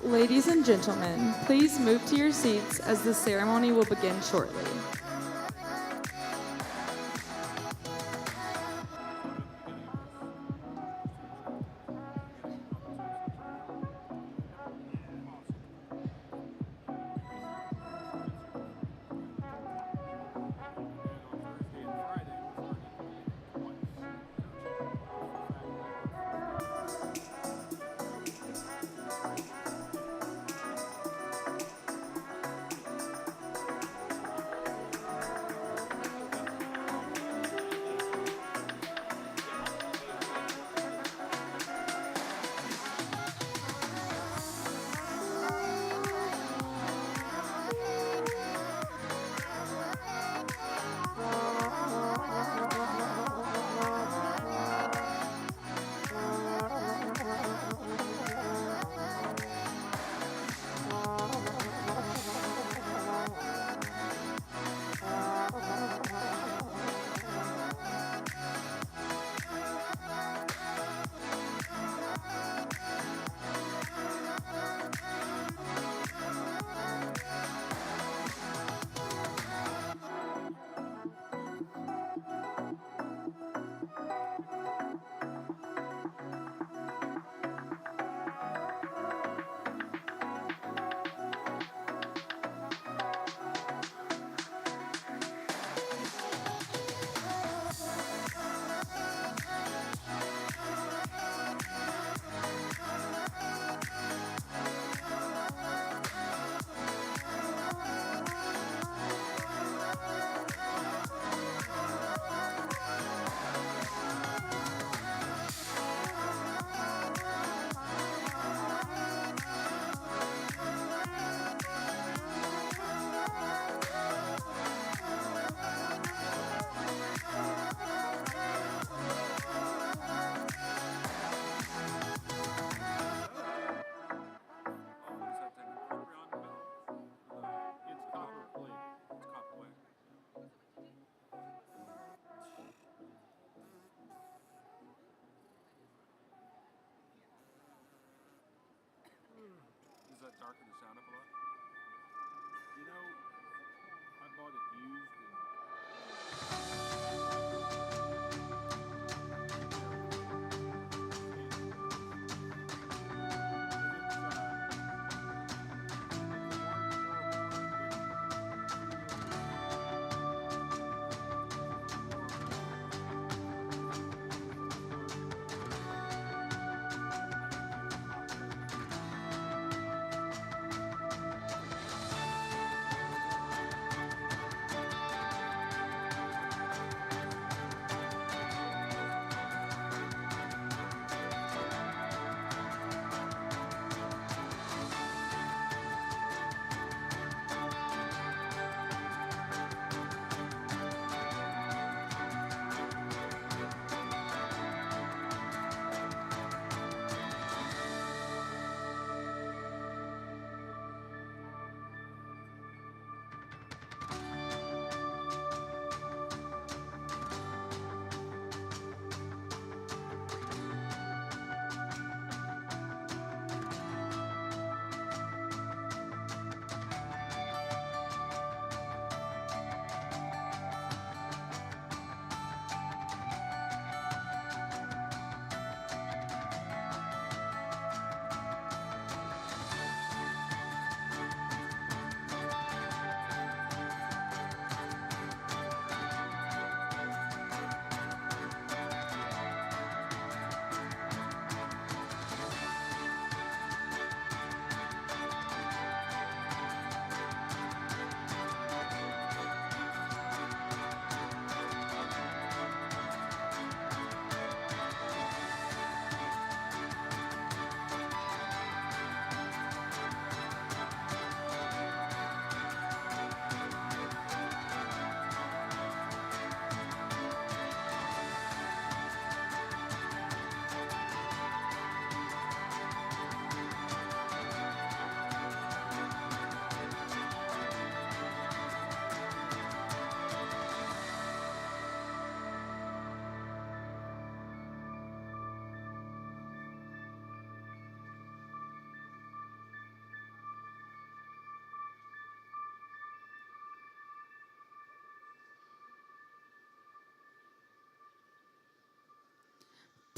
Ladies and gentlemen, please move to your seats as the ceremony will begin shortly.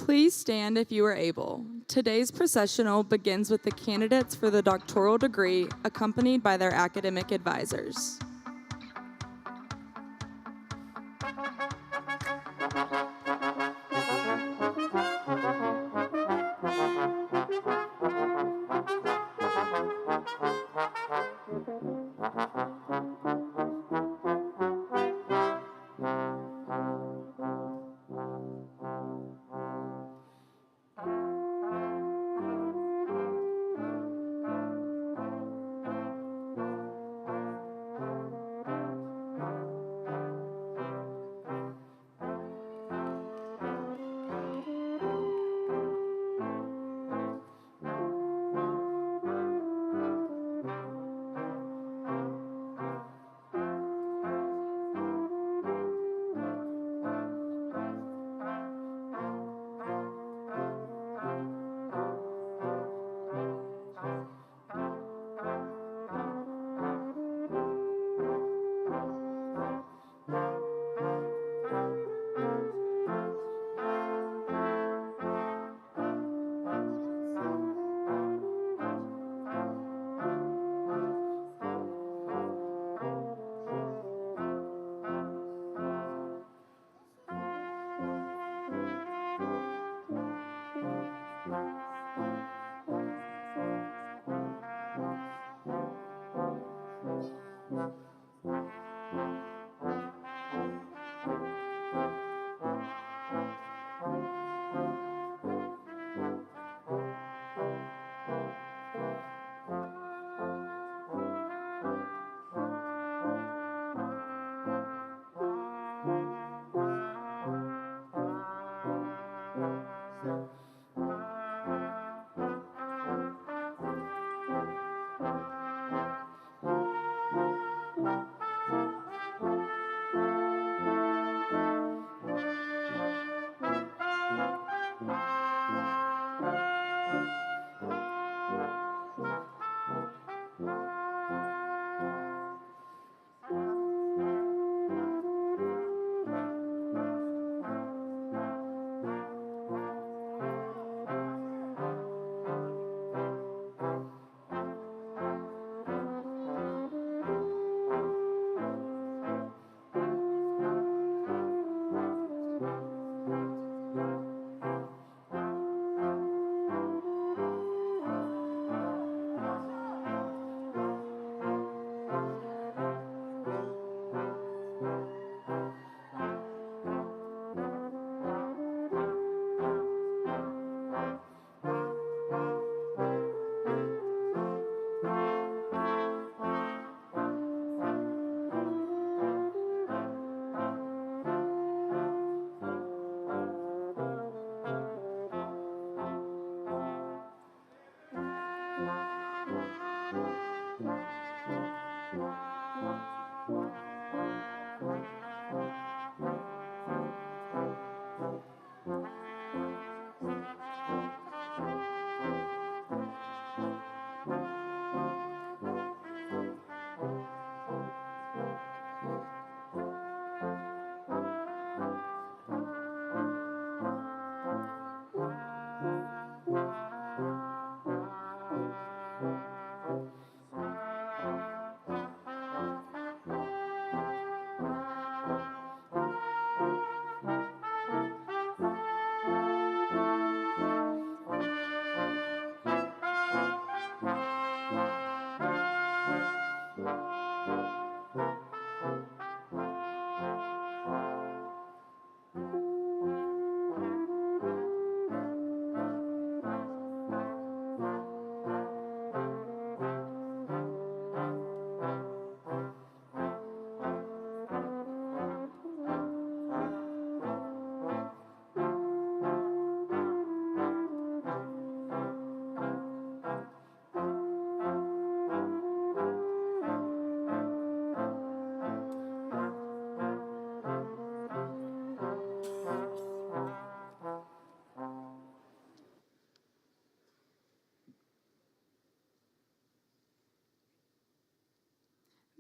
Please stand if you are able. Today's processional begins with the candidates for the doctoral degree, accompanied by their academic advisors.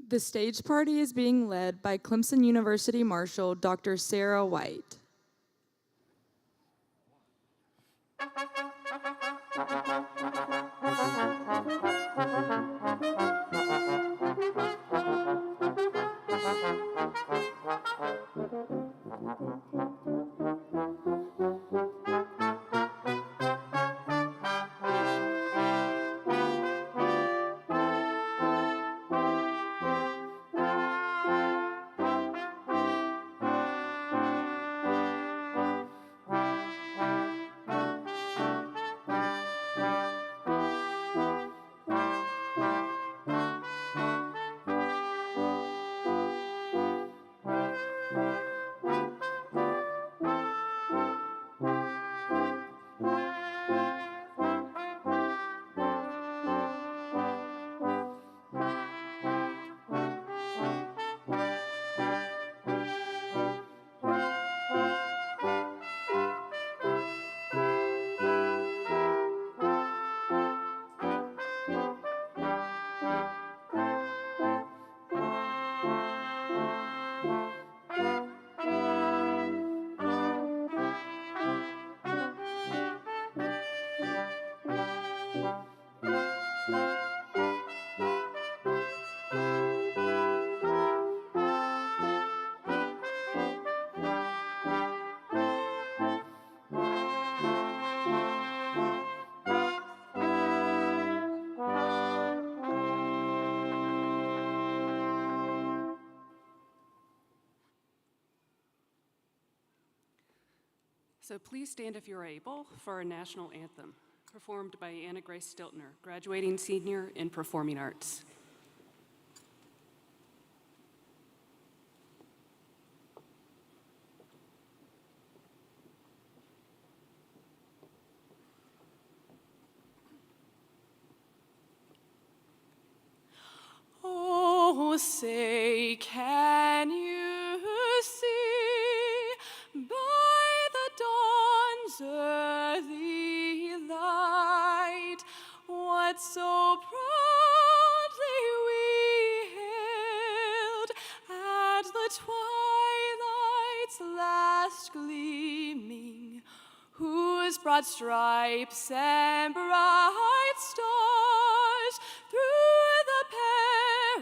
The stage party is being led by Clemson University Marshal Dr. Sarah White. So please stand if you're able for our national anthem, performed by Anna Grace Stiltner, graduating senior in performing arts. Oh, say, can you see by the dawn's early light what so proudly we hailed at the twilight's last gleaming, whose broad stripes and bright stars through the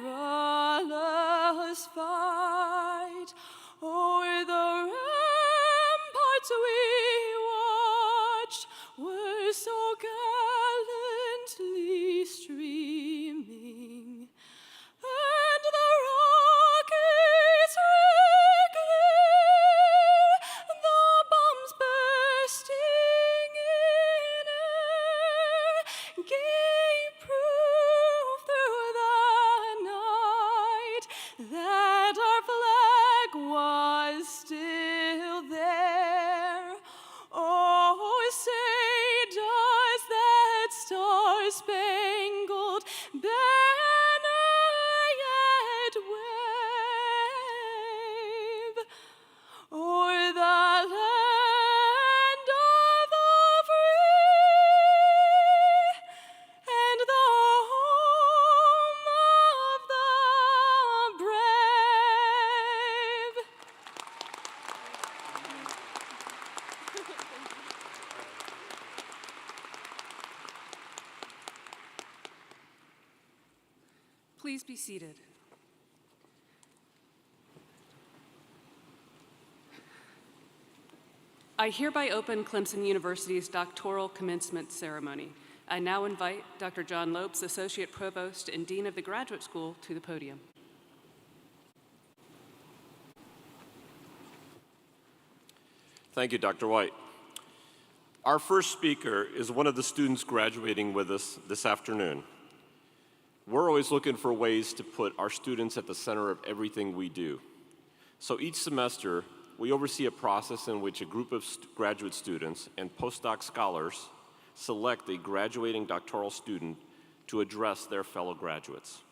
perilous fight o'er the ramparts we watched were so gallantly streaming, and the rockets regular, the bombs bursting in air, gave proof through the night that our flag was still there. Oh, say, does that star-spangled banner yet wave o'er the land of the free and the home of the brave? Please be seated. I hereby open Clemson University's Doctoral Commencement ceremony. I now invite Dr. John Lopes, Associate Provost and Dean of the Graduate School, to the podium. Thank you, Dr. White. Our first speaker is one of the students graduating with us this afternoon. We're always looking for ways to put our students at the center of everything we do. So each semester, we oversee a process in which a group of graduate students and postdoc scholars select a graduating doctoral student to address their fellow graduates.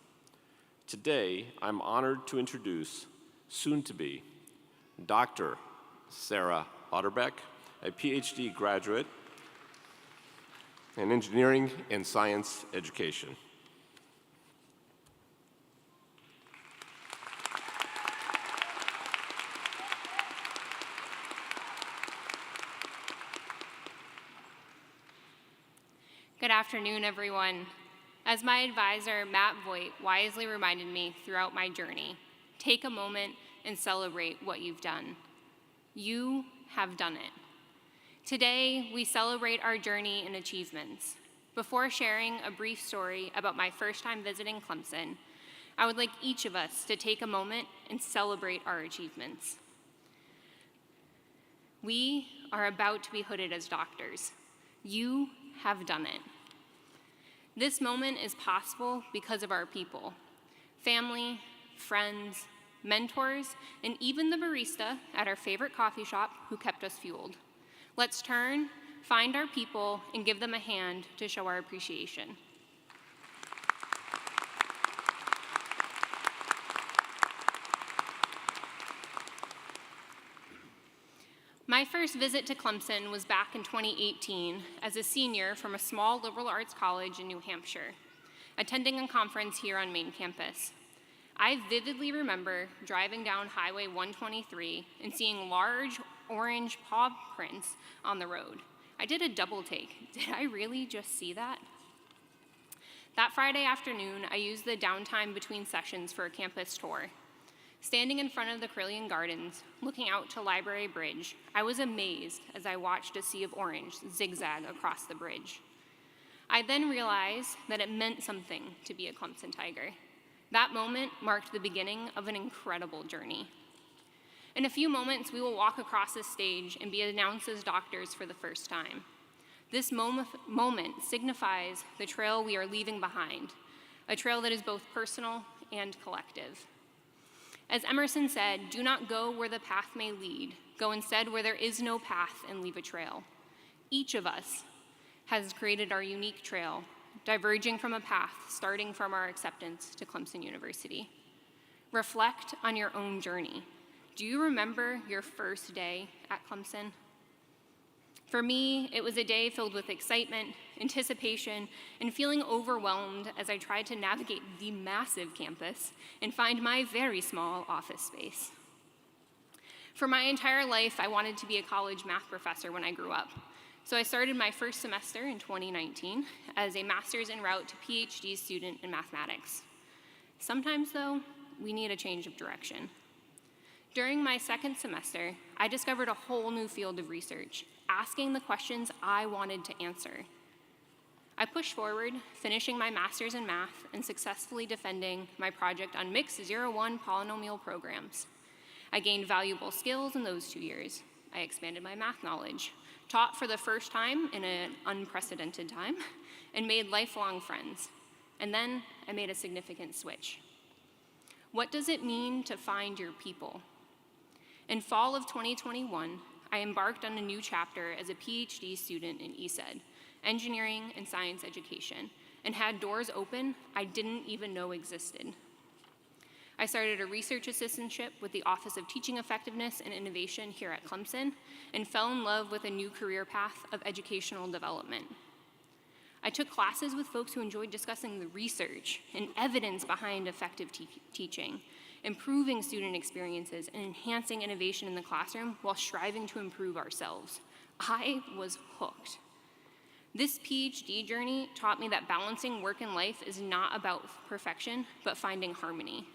Today, I'm honored to introduce soon-to-be Dr. Sarah Otterbeck, a PhD graduate in engineering and science education. Good afternoon, everyone. As my advisor, Matt Voigt, wisely reminded me throughout my journey, take a moment and celebrate what you've done. You have done it. Today, we celebrate our journey and achievements. Before sharing a brief story about my first time visiting Clemson, I would like each of us to take a moment and celebrate our achievements. We are about to be hooded as doctors. You have done it. This moment is possible because of our people, family, friends, mentors, and even the barista at our favorite coffee shop who kept us fueled. Let's turn, find our people, and give them a hand to show our appreciation. My first visit to Clemson was back in 2018 as a senior from a small liberal arts college in New Hampshire, attending a conference here on main campus. I vividly remember driving down Highway 123 and seeing large orange paw prints on the road. I did a double take. Did I really just see that? That Friday afternoon, I used the downtime between sessions for a campus tour. Standing in front of the Carillion Gardens, looking out to Library Bridge, I was amazed as I watched a sea of orange zigzag across the bridge. I then realized that it meant something to be a Clemson Tiger. That moment marked the beginning of an incredible journey. In a few moments, we will walk across this stage and be announced as doctors for the first time. This moment signifies the trail we are leaving behind, a trail that is both personal and collective. As Emerson said, do not go where the path may lead. Go instead where there is no path and leave a trail. Each of us has created our unique trail, diverging from a path starting from our acceptance to Clemson University. Reflect on your own journey. Do you remember your first day at Clemson? For me, it was a day filled with excitement, anticipation, and feeling overwhelmed as I tried to navigate the massive campus and find my very small office space. For my entire life, I wanted to be a college math professor when I grew up. So I started my first semester in 2019 as a master's en route to PhD student in mathematics. Sometimes, though, we need a change of direction. During my second semester, I discovered a whole new field of research, asking the questions I wanted to answer. I pushed forward, finishing my master's in math and successfully defending my project on mixed 0-1 polynomial programs. I gained valuable skills in those 2 years. I expanded my math knowledge, taught for the first time in an unprecedented time, and made lifelong friends. And then I made a significant switch. What does it mean to find your people? In fall of 2021, I embarked on a new chapter as a PhD student in ESED, engineering and science education, and had doors open I didn't even know existed. I started a research assistantship with the Office of Teaching Effectiveness and Innovation here at Clemson and fell in love with a new career path of educational development. I took classes with folks who enjoyed discussing the research and evidence behind effective teaching, improving student experiences, and enhancing innovation in the classroom while striving to improve ourselves. I was hooked. This PhD journey taught me that balancing work and life is not about perfection, but finding harmony.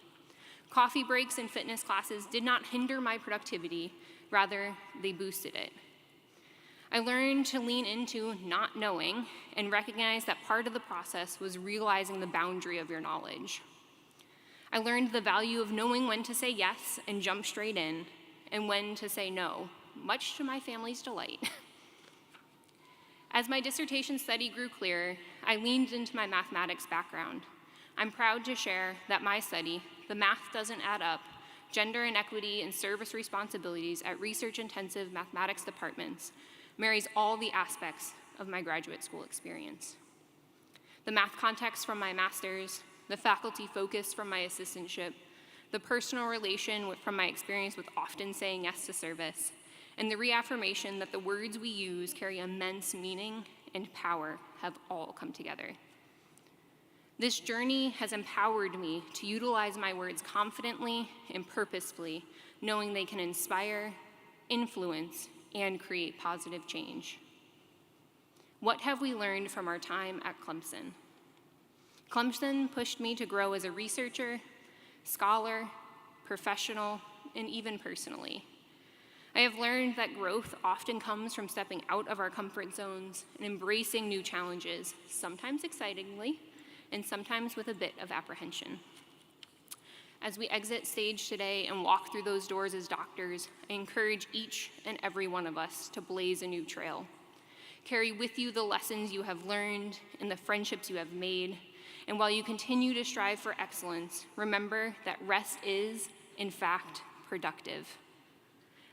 Coffee breaks and fitness classes did not hinder my productivity, rather, they boosted it. I learned to lean into not knowing and recognize that part of the process was realizing the boundary of your knowledge. I learned the value of knowing when to say yes and jump straight in, and when to say no, much to my family's delight. As my dissertation study grew clearer, I leaned into my mathematics background. I'm proud to share that my study, The Math Doesn't Add Up, Gender Inequity and Service Responsibilities at Research-Intensive Mathematics Departments, marries all the aspects of my graduate school experience. The math context from my master's, the faculty focus from my assistantship, the personal relation from my experience with often saying yes to service, and the reaffirmation that the words we use carry immense meaning and power have all come together. This journey has empowered me to utilize my words confidently and purposefully, knowing they can inspire, influence, and create positive change. What have we learned from our time at Clemson? Clemson pushed me to grow as a researcher, scholar, professional, and even personally. I have learned that growth often comes from stepping out of our comfort zones and embracing new challenges, sometimes excitingly, and sometimes with a bit of apprehension. As we exit stage today and walk through those doors as doctors, I encourage each and every one of us to blaze a new trail. Carry with you the lessons you have learned and the friendships you have made, and while you continue to strive for excellence, remember that rest is, in fact, productive.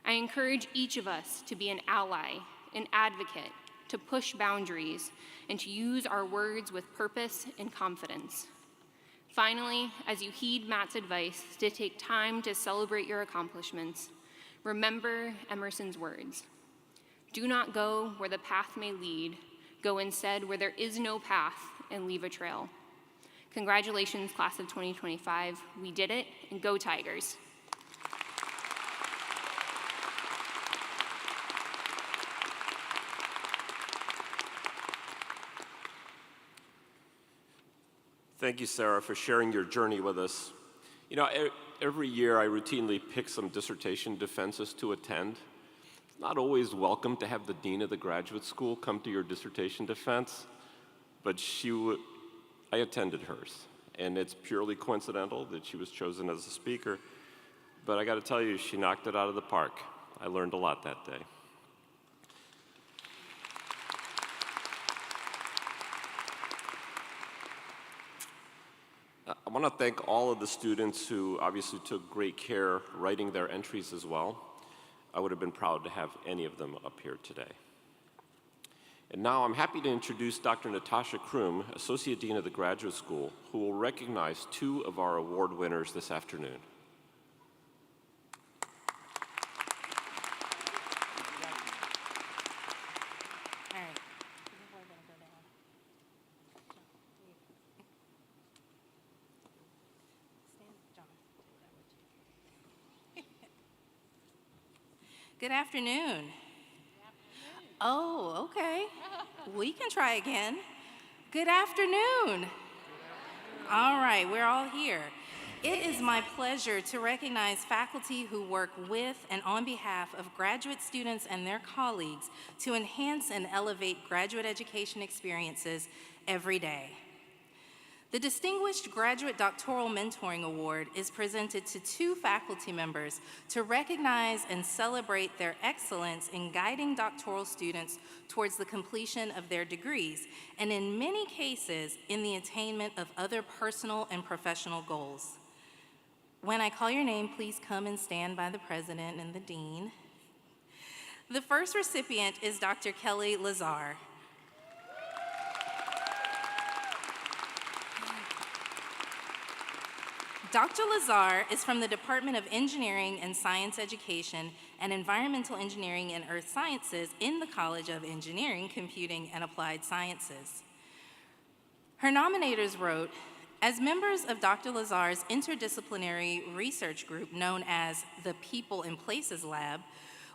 I encourage each of us to be an ally, an advocate, to push boundaries, and to use our words with purpose and confidence. Finally, as you heed Matt's advice to take time to celebrate your accomplishments, remember Emerson's words. Do not go where the path may lead. Go instead where there is no path and leave a trail. Congratulations, class of 2025. We did it, and go Tigers. Thank you, Sarah, for sharing your journey with us. You know, every year I routinely pick some dissertation defenses to attend. It's not always welcome to have the dean of the graduate school come to your dissertation defense, but I attended hers, and it's purely coincidental that she was chosen as a speaker, but I gotta tell you, she knocked it out of the park. I learned a lot that day. I want to thank all of the students who obviously took great care writing their entries as well. I would have been proud to have any of them up here today. And now I'm happy to introduce Dr. Natasha Kroom, Associate Dean of the Graduate School, who will recognize two of our award winners this afternoon. Good afternoon. Oh, okay. We can try again. Good afternoon. All right, we're all here. It is my pleasure to recognize faculty who work with and on behalf of graduate students and their colleagues to enhance and elevate graduate education experiences every day. The Distinguished Graduate Doctoral Mentoring Award is presented to two faculty members to recognize and celebrate their excellence in guiding doctoral students towards the completion of their degrees, and in many cases, in the attainment of other personal and professional goals. When I call your name, please come and stand by the president and the dean. The first recipient is Dr. Kelly Lazar. Dr. Lazar is from the Department of Engineering and Science Education and Environmental Engineering and Earth Sciences in the College of Engineering, Computing, and Applied Sciences. Her nominators wrote, as members of Dr. Lazar's interdisciplinary research group known as the People and Places Lab,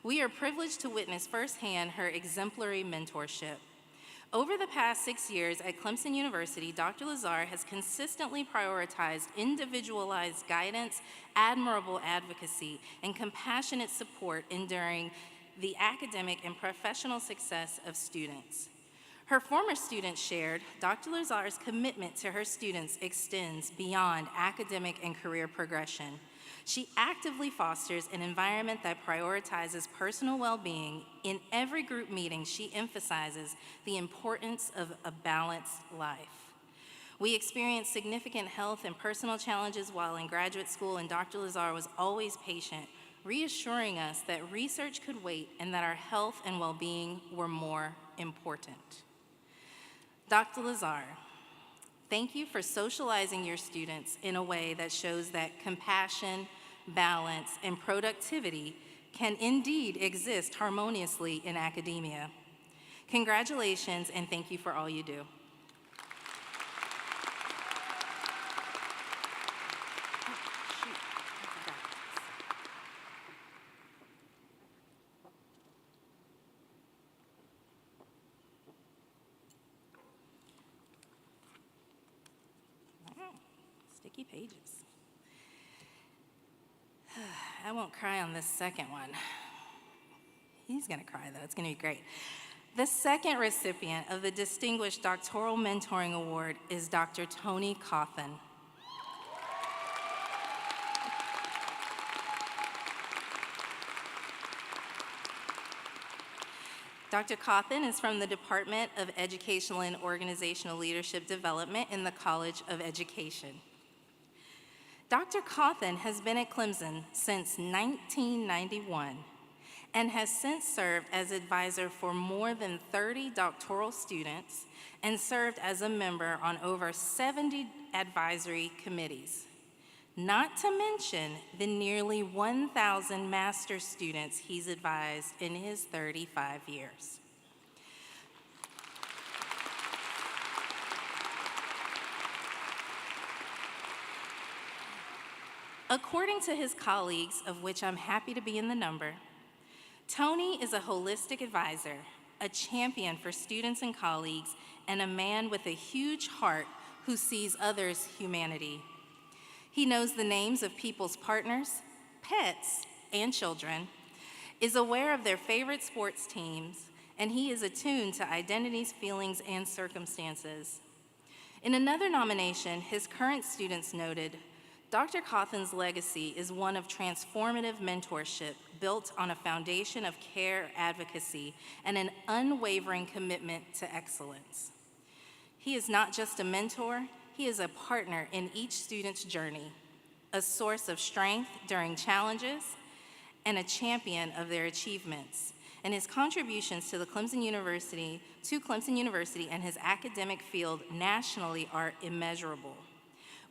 we are privileged to witness firsthand her exemplary mentorship. Over the past 6 years at Clemson University, Dr. Lazar has consistently prioritized individualized guidance, admirable advocacy, and compassionate support enduring the academic and professional success of students. Her former students shared, Dr. Lazar's commitment to her students extends beyond academic and career progression. She actively fosters an environment that prioritizes personal well-being. In every group meeting, she emphasizes the importance of a balanced life. We experienced significant health and personal challenges while in graduate school, and Dr. Lazar was always patient, reassuring us that research could wait and that our health and well-being were more important. Dr. Lazar, thank you for socializing your students in a way that shows that compassion, balance, and productivity can indeed exist harmoniously in academia. Congratulations, and thank you for all you do. Sticky pages. I won't cry on this second one. He's gonna cry though, it's gonna be great. The second recipient of the Distinguished Doctoral Mentoring Award is Dr. Tony Cawthon. Dr. Cawthon is from the Department of Educational and Organizational Leadership Development in the College of Education. Dr. Cawthon has been at Clemson since 1991 and has since served as advisor for more than 30 doctoral students and served as a member on over 70 advisory committees, not to mention the nearly 1,000 master's students he's advised in his 35 years. According to his colleagues, of which I'm happy to be in the number, Tony is a holistic advisor, a champion for students and colleagues, and a man with a huge heart who sees others' humanity. He knows the names of people's partners, pets, and children, is aware of their favorite sports teams, and he is attuned to identities, feelings, and circumstances. In another nomination, his current students noted, Dr. Cawthon's legacy is one of transformative mentorship built on a foundation of care advocacy and an unwavering commitment to excellence. He is not just a mentor, he is a partner in each student's journey, a source of strength during challenges, and a champion of their achievements. And his contributions to Clemson University and his academic field nationally are immeasurable.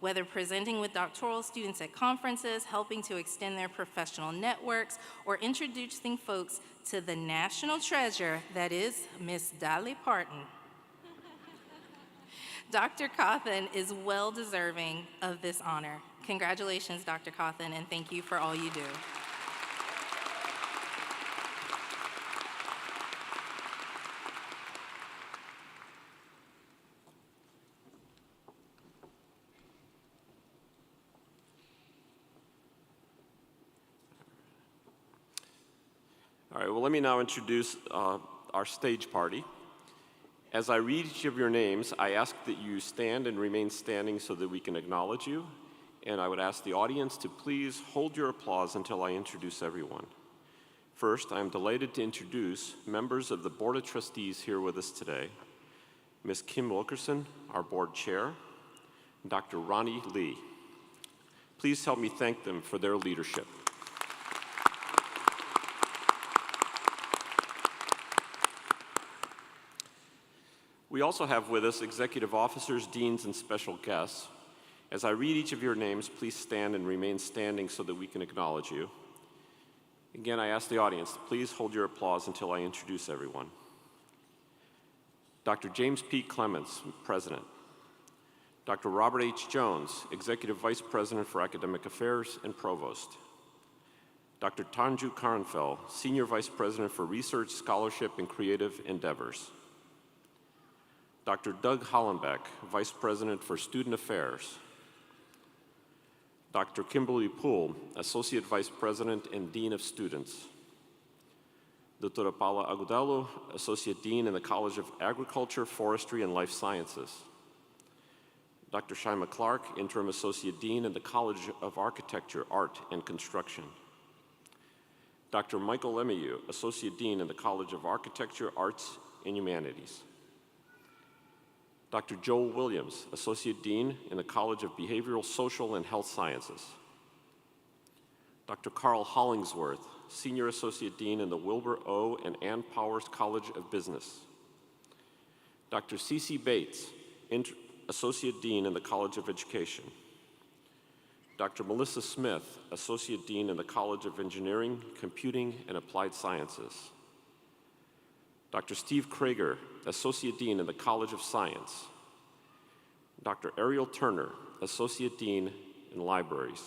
Whether presenting with doctoral students at conferences, helping to extend their professional networks, or introducing folks to the national treasure that is Miss Dolly Parton. Dr. Cawthon is well deserving of this honor. Congratulations, Dr. Cawthon, and thank you for all you do. All right, well, let me now introduce our stage party. As I read each of your names, I ask that you stand and remain standing so that we can acknowledge you. And I would ask the audience to please hold your applause until I introduce everyone. First, I am delighted to introduce members of the Board of Trustees here with us today. Ms. Kim Wilkerson, our board chair, Dr. Ronnie Lee. Please help me thank them for their leadership. We also have with us executive officers, deans, and special guests. As I read each of your names, please stand and remain standing so that we can acknowledge you. Again, I ask the audience to please hold your applause until I introduce everyone. Dr. James P. Clements, President. Dr. Robert H. Jones, Executive Vice President for Academic Affairs and Provost. Dr. Tanju Karanfel, Senior Vice President for Research, Scholarship, and Creative Endeavors. Dr. Doug Hollenbeck, Vice President for Student Affairs. Dr. Kimberly Poole, Associate Vice President and Dean of Students. Dr. Paula Agudelo, Associate Dean in the College of Agriculture, Forestry, and Life Sciences. Dr. Shaima Clark, Interim Associate Dean in the College of Architecture, Art, and Construction. Dr. Michael Lemieux, Associate Dean in the College of Architecture, Arts, and Humanities. Dr. Joel Williams, Associate Dean in the College of Behavioral, Social, and Health Sciences. Dr. Carl Hollingsworth, Senior Associate Dean in the Wilbur O. and Ann Powers College of Business. Dr. C.C. Bates, Associate Dean in the College of Education. Dr. Melissa Smith, Associate Dean in the College of Engineering, Computing, and Applied Sciences. Dr. Steve Krager, Associate Dean in the College of Science. Dr. Ariel Turner, Associate Dean in Libraries.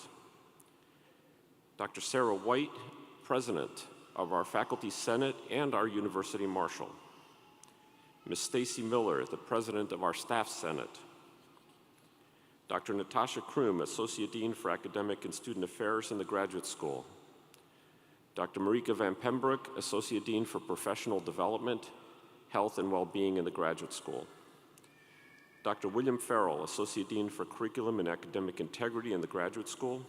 Dr. Sarah White, President of our Faculty Senate and our University Marshal. Ms. Stacy Miller, the President of our Staff Senate. Dr. Natasha Kroom, Associate Dean for Academic and Student Affairs in the Graduate School. Dr. Marika Van Pembroek, Associate Dean for Professional Development, Health and Wellbeing in the Graduate School. Dr. William Farrell, Associate Dean for Curriculum and Academic Integrity in the Graduate School.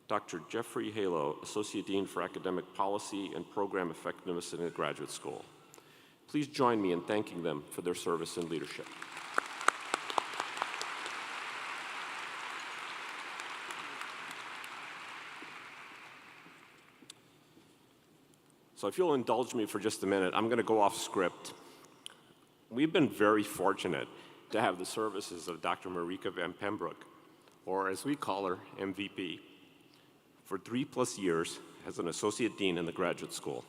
Dr. Jeffrey Halo, Associate Dean for Academic Policy and Program Effectiveness in the Graduate School. Please join me in thanking them for their service and leadership. So if you'll indulge me for just a minute, I'm going to go off script. We've been very fortunate to have the services of Dr. Marika Van Pembroek, or as we call her, MVP, for 3+ years as an Associate Dean in the Graduate School.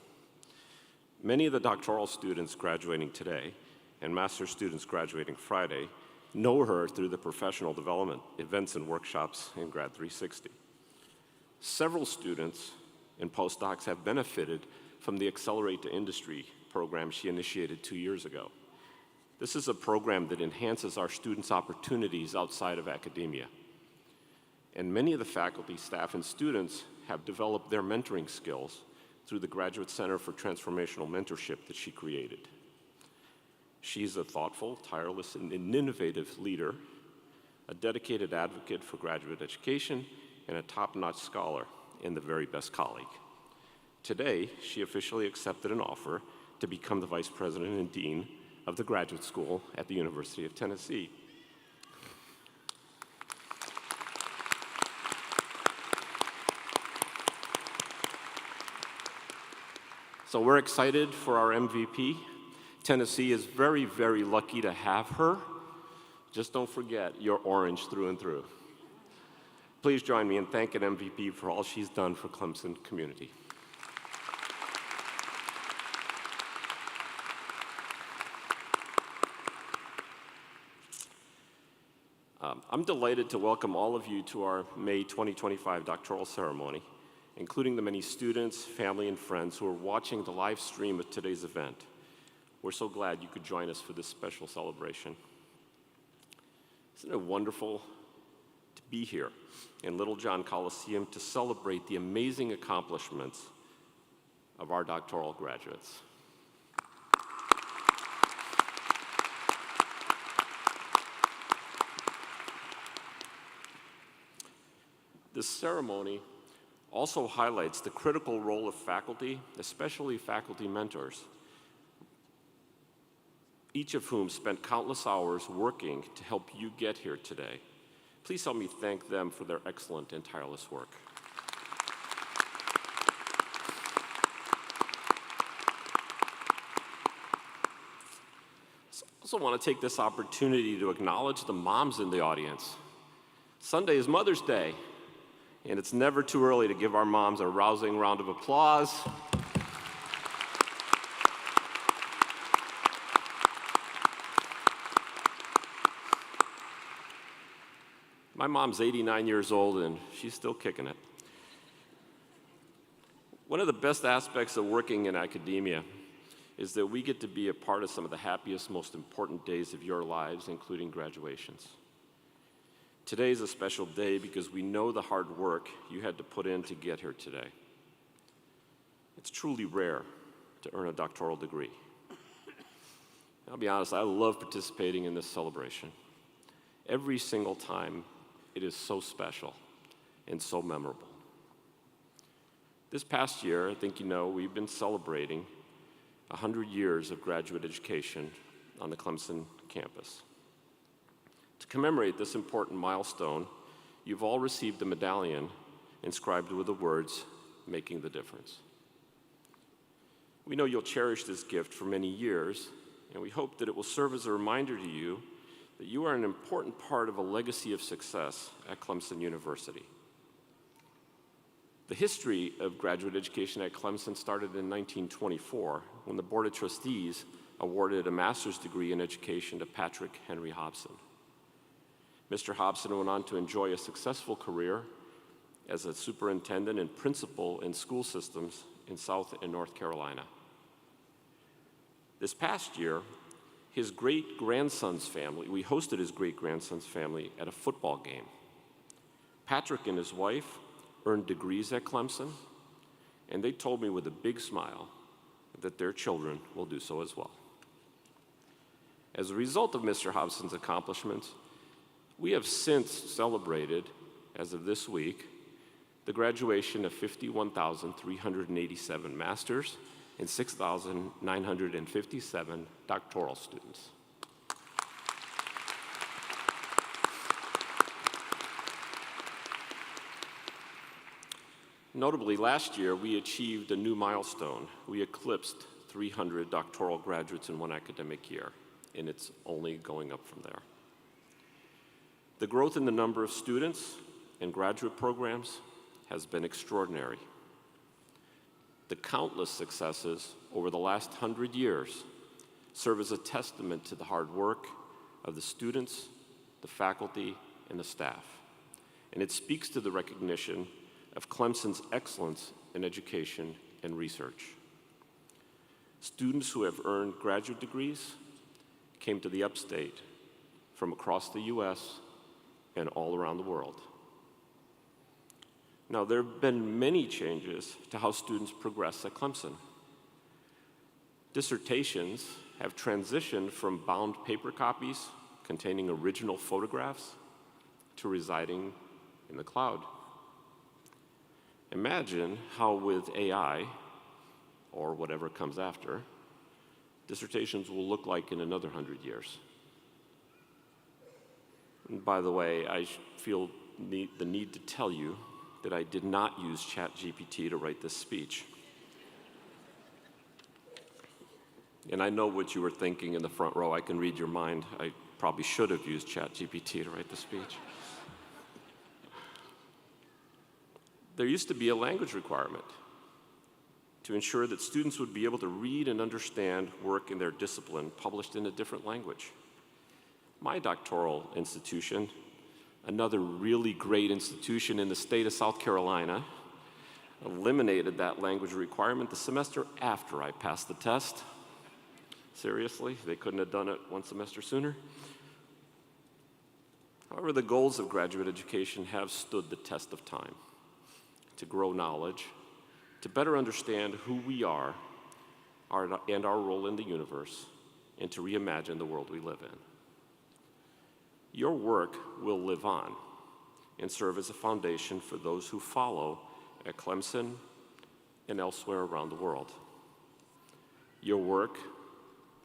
Many of the doctoral students graduating today and master's students graduating Friday know her through the professional development events and workshops in Grad 360. Several students and postdocs have benefited from the Accelerate to Industry program she initiated 2 years ago. This is a program that enhances our students' opportunities outside of academia. And many of the faculty, staff, and students have developed their mentoring skills through the Graduate Center for Transformational Mentorship that she created. She's a thoughtful, tireless, and innovative leader, a dedicated advocate for graduate education, and a top-notch scholar and the very best colleague. Today, she officially accepted an offer to become the Vice President and Dean of the Graduate School at the University of Tennessee. So we're excited for our MVP. Tennessee is very, very lucky to have her. Just don't forget, you're orange through and through. Please join me in thanking MVP for all she's done for Clemson community. I'm delighted to welcome all of you to our May 2025 doctoral ceremony, including the many students, family, and friends who are watching the live stream of today's event. We're so glad you could join us for this special celebration. Isn't it wonderful to be here in Littlejohn Coliseum to celebrate the amazing accomplishments of our doctoral graduates? This ceremony also highlights the critical role of faculty, especially faculty mentors, each of whom spent countless hours working to help you get here today. Please help me thank them for their excellent and tireless work. I also want to take this opportunity to acknowledge the moms in the audience. Sunday is Mother's Day, and it's never too early to give our moms a rousing round of applause. My mom's 89 years old, and she's still kicking it. One of the best aspects of working in academia is that we get to be a part of some of the happiest, most important days of your lives, including graduations. Today is a special day because we know the hard work you had to put in to get here today. It's truly rare to earn a doctoral degree. I'll be honest, I love participating in this celebration. Every single time, it is so special and so memorable. This past year, I think you know, we've been celebrating 100 years of graduate education on the Clemson campus. To commemorate this important milestone, you've all received a medallion inscribed with the words, "Making the Difference." We know you'll cherish this gift for many years, and we hope that it will serve as a reminder to you that you are an important part of a legacy of success at Clemson University. The history of graduate education at Clemson started in 1924 when the Board of Trustees awarded a master's degree in education to Patrick Henry Hobson. Mr. Hobson went on to enjoy a successful career as a superintendent and principal in school systems in South and North Carolina. This past year, his great-grandson's family, we hosted his great-grandson's family at a football game. Patrick and his wife earned degrees at Clemson, and they told me with a big smile that their children will do so as well. As a result of Mr. Hobson's accomplishments, we have since celebrated, as of this week, the graduation of 51,387 master's and 6,957 doctoral students. Notably, last year we achieved a new milestone. We eclipsed 300 doctoral graduates in one academic year, and it's only going up from there. The growth in the number of students and graduate programs has been extraordinary. The countless successes over the last 100 years serve as a testament to the hard work of the students, the faculty, and the staff. And it speaks to the recognition of Clemson's excellence in education and research. Students who have earned graduate degrees came to the upstate from across the US and all around the world. Now, there have been many changes to how students progress at Clemson. Dissertations have transitioned from bound paper copies containing original photographs to residing in the cloud. Imagine how with AI, or whatever comes after, dissertations will look like in another 100 years. And by the way, I feel the need to tell you that I did not use ChatGPT to write this speech. And I know what you were thinking in the front row. I can read your mind. I probably should have used ChatGPT to write the speech. There used to be a language requirement to ensure that students would be able to read and understand work in their discipline published in a different language. My doctoral institution, another really great institution in the state of South Carolina, eliminated that language requirement the semester after I passed the test. Seriously, they couldn't have done it one semester sooner. However, the goals of graduate education have stood the test of time: to grow knowledge, to better understand who we are and our role in the universe, and to reimagine the world we live in. Your work will live on and serve as a foundation for those who follow at Clemson and elsewhere around the world. Your work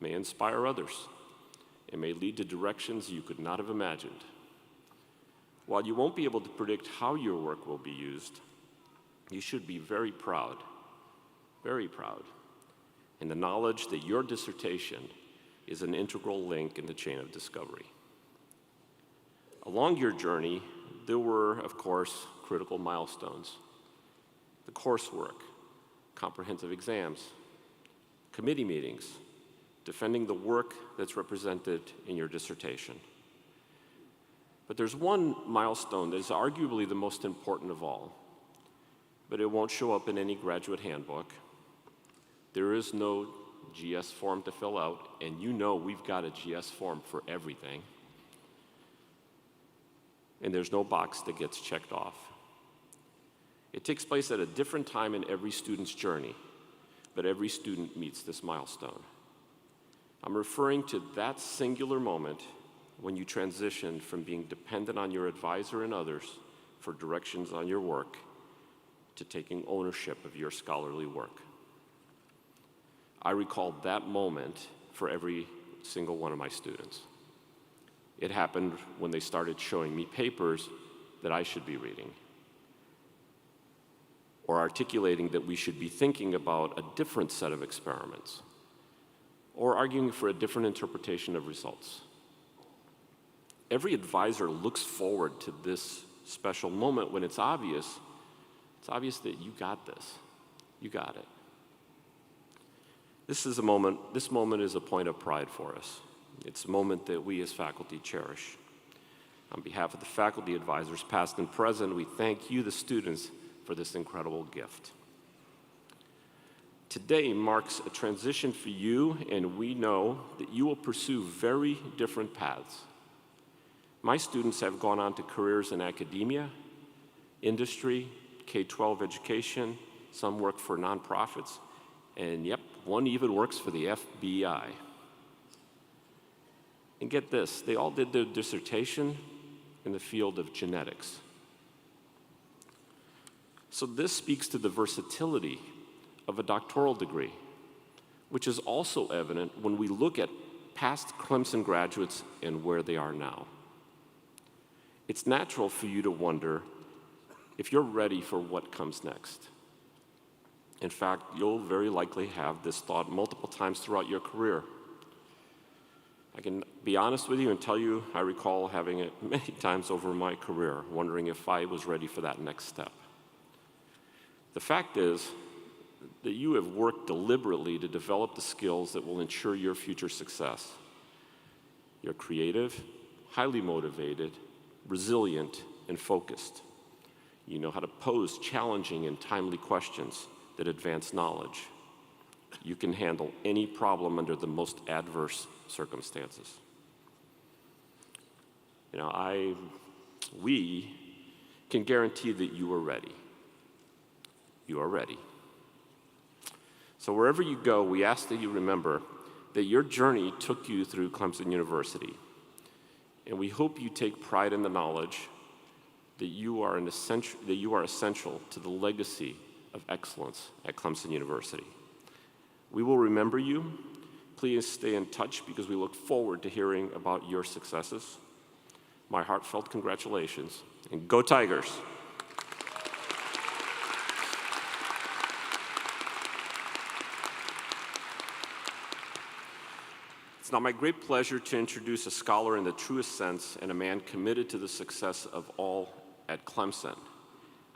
may inspire others and may lead to directions you could not have imagined. While you won't be able to predict how your work will be used, you should be very proud in the knowledge that your dissertation is an integral link in the chain of discovery. Along your journey, there were, of course, critical milestones: the coursework, comprehensive exams, committee meetings, defending the work that's represented in your dissertation. But there's one milestone that is arguably the most important of all, but it won't show up in any graduate handbook. There is no GS form to fill out, and you know we've got a GS form for everything. And there's no box that gets checked off. It takes place at a different time in every student's journey, but every student meets this milestone. I'm referring to that singular moment when you transition from being dependent on your advisor and others for directions on your work to taking ownership of your scholarly work. I recall that moment for every single one of my students. It happened when they started showing me papers that I should be reading, or articulating that we should be thinking about a different set of experiments, or arguing for a different interpretation of results. Every advisor looks forward to this special moment when it's obvious that you got this. You got it. This moment is a point of pride for us. It's a moment that we as faculty cherish. On behalf of the faculty advisors, past and present, we thank you, the students, for this incredible gift. Today marks a transition for you, and we know that you will pursue very different paths. My students have gone on to careers in academia, industry, K-12 education, some work for nonprofits, and yep, one even works for the FBI. And get this, they all did their dissertation in the field of genetics. So this speaks to the versatility of a doctoral degree, which is also evident when we look at past Clemson graduates and where they are now. It's natural for you to wonder if you're ready for what comes next. In fact, you'll very likely have this thought multiple times throughout your career. I can be honest with you and tell you I recall having it many times over my career, wondering if I was ready for that next step. The fact is that you have worked deliberately to develop the skills that will ensure your future success. You're creative, highly motivated, resilient, and focused. You know how to pose challenging and timely questions that advance knowledge. You can handle any problem under the most adverse circumstances. You know, we can guarantee that you are ready. You are ready. So wherever you go, we ask that you remember that your journey took you through Clemson University. And we hope you take pride in the knowledge that you are essential to the legacy of excellence at Clemson University. We will remember you. Please stay in touch because we look forward to hearing about your successes. My heartfelt congratulations, and go Tigers! It's now my great pleasure to introduce a scholar in the truest sense and a man committed to the success of all at Clemson.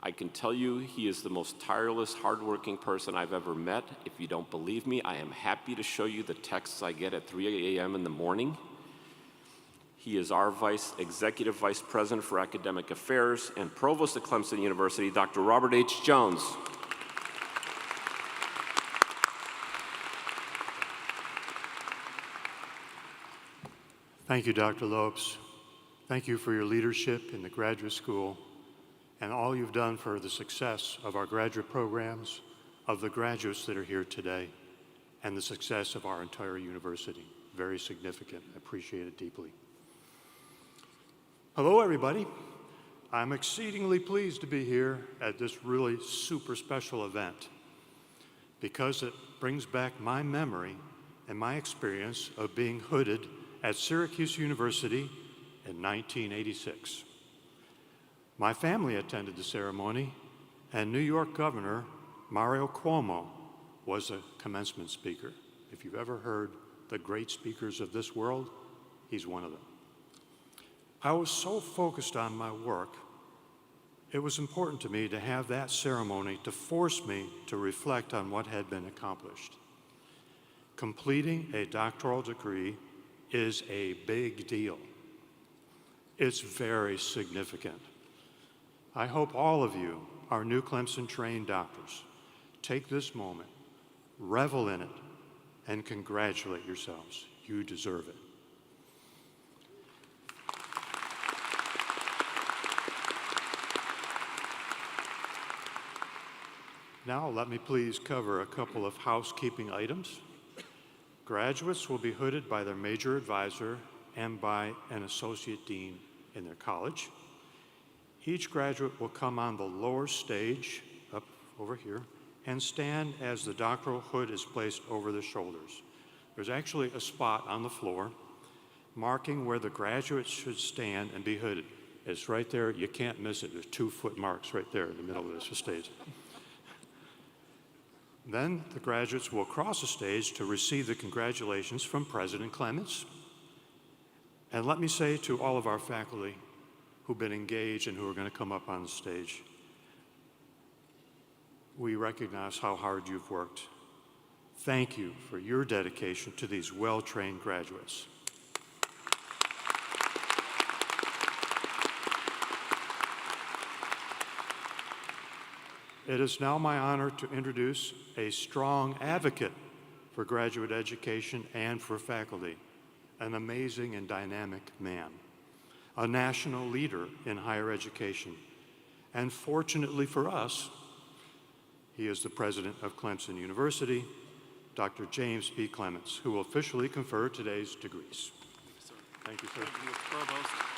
I can tell you he is the most tireless, hardworking person I've ever met. If you don't believe me, I am happy to show you the texts I get at 3 a.m. in the morning. He is our Executive Vice President for Academic Affairs and Provost at Clemson University, Dr. Robert H. Jones. Thank you, Dr. Lopes. Thank you for your leadership in the graduate school and all you've done for the success of our graduate programs, of the graduates that are here today, and the success of our entire university. Very significant. I appreciate it deeply. Hello, everybody. I'm exceedingly pleased to be here at this really super special event because it brings back my memory and my experience of being hooded at Syracuse University in 1986. My family attended the ceremony, and New York Governor Mario Cuomo was a commencement speaker. If you've ever heard the great speakers of this world, he's one of them. I was so focused on my work, it was important to me to have that ceremony to force me to reflect on what had been accomplished. Completing a doctoral degree is a big deal. It's very significant. I hope all of you, our new Clemson-trained doctors, take this moment, revel in it, and congratulate yourselves. You deserve it. Now, let me please cover a couple of housekeeping items. Graduates will be hooded by their major advisor and by an associate dean in their college. Each graduate will come on the lower stage, up over here, and stand as the doctoral hood is placed over their shoulders. There's actually a spot on the floor marking where the graduates should stand and be hooded. It's right there. You can't miss it. There's 2-foot marks right there in the middle of this stage. Then the graduates will cross the stage to receive the congratulations from President Clements. And let me say to all of our faculty who've been engaged and who are going to come up on the stage, we recognize how hard you've worked. Thank you for your dedication to these well-trained graduates. It is now my honor to introduce a strong advocate for graduate education and for faculty, an amazing and dynamic man, a national leader in higher education, and fortunately for us, he is the president of Clemson University, Dr. James P. Clements, who will officially confer today's degrees. Thank you, sir. Thank you, Provost.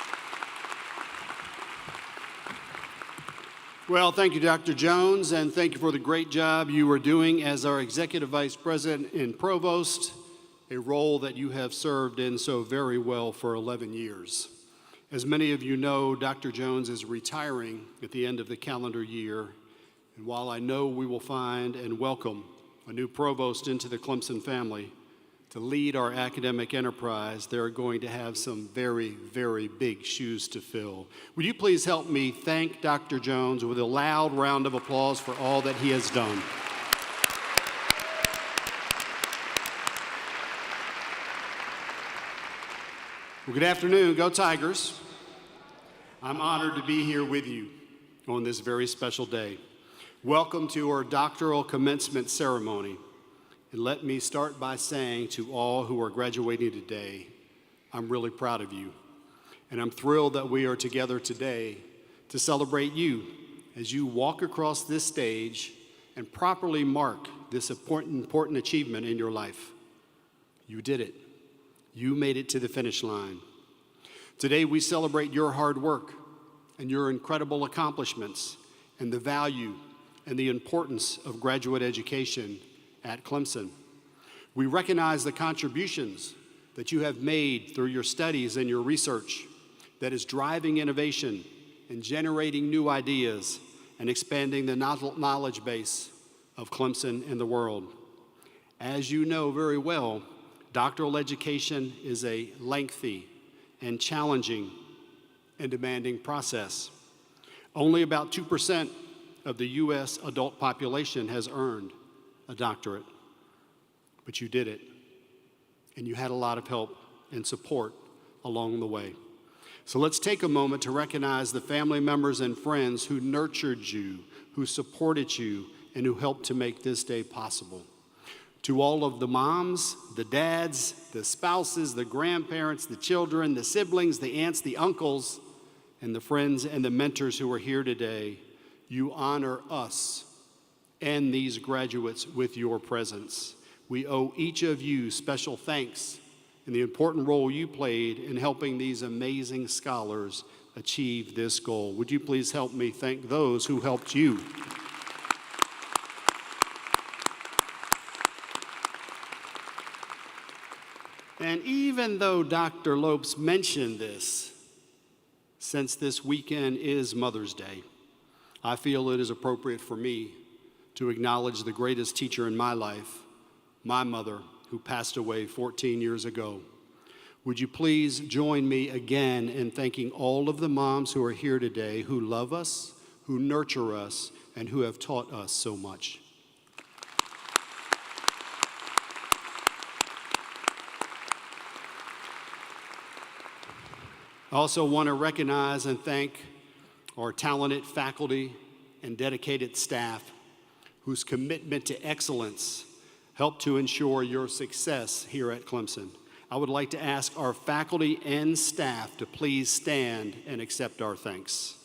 Well, thank you, Dr. Jones, and thank you for the great job you are doing as our Executive Vice President and Provost, a role that you have served in so very well for 11 years. As many of you know, Dr. Jones is retiring at the end of the calendar year, and while I know we will find and welcome a new provost into the Clemson family to lead our academic enterprise, they're going to have some very, very big shoes to fill. Would you please help me thank Dr. Jones with a loud round of applause for all that he has done. Well, good afternoon, go Tigers. I'm honored to be here with you on this very special day. Welcome to our doctoral commencement ceremony. And let me start by saying to all who are graduating today, I'm really proud of you. And I'm thrilled that we are together today to celebrate you as you walk across this stage and properly mark this important achievement in your life. You did it. You made it to the finish line. Today we celebrate your hard work and your incredible accomplishments and the value and the importance of graduate education at Clemson. We recognize the contributions that you have made through your studies and your research that is driving innovation and generating new ideas and expanding the knowledge base of Clemson and the world. As you know very well, doctoral education is a lengthy and challenging and demanding process. Only about 2% of the U.S. adult population has earned a doctorate, but you did it, and you had a lot of help and support along the way. So let's take a moment to recognize the family members and friends who nurtured you, who supported you, and who helped to make this day possible. To all of the moms, the dads, the spouses, the grandparents, the children, the siblings, the aunts, the uncles, and the friends and the mentors who are here today, you honor us and these graduates with your presence. We owe each of you special thanks in the important role you played in helping these amazing scholars achieve this goal. Would you please help me thank those who helped you? And even though Dr. Lopes mentioned this, since this weekend is Mother's Day, I feel it is appropriate for me to acknowledge the greatest teacher in my life, my mother, who passed away 14 years ago. Would you please join me again in thanking all of the moms who are here today who love us, who nurture us, and who have taught us so much. I also want to recognize and thank our talented faculty and dedicated staff whose commitment to excellence helped to ensure your success here at Clemson. I would like to ask our faculty and staff to please stand and accept our thanks.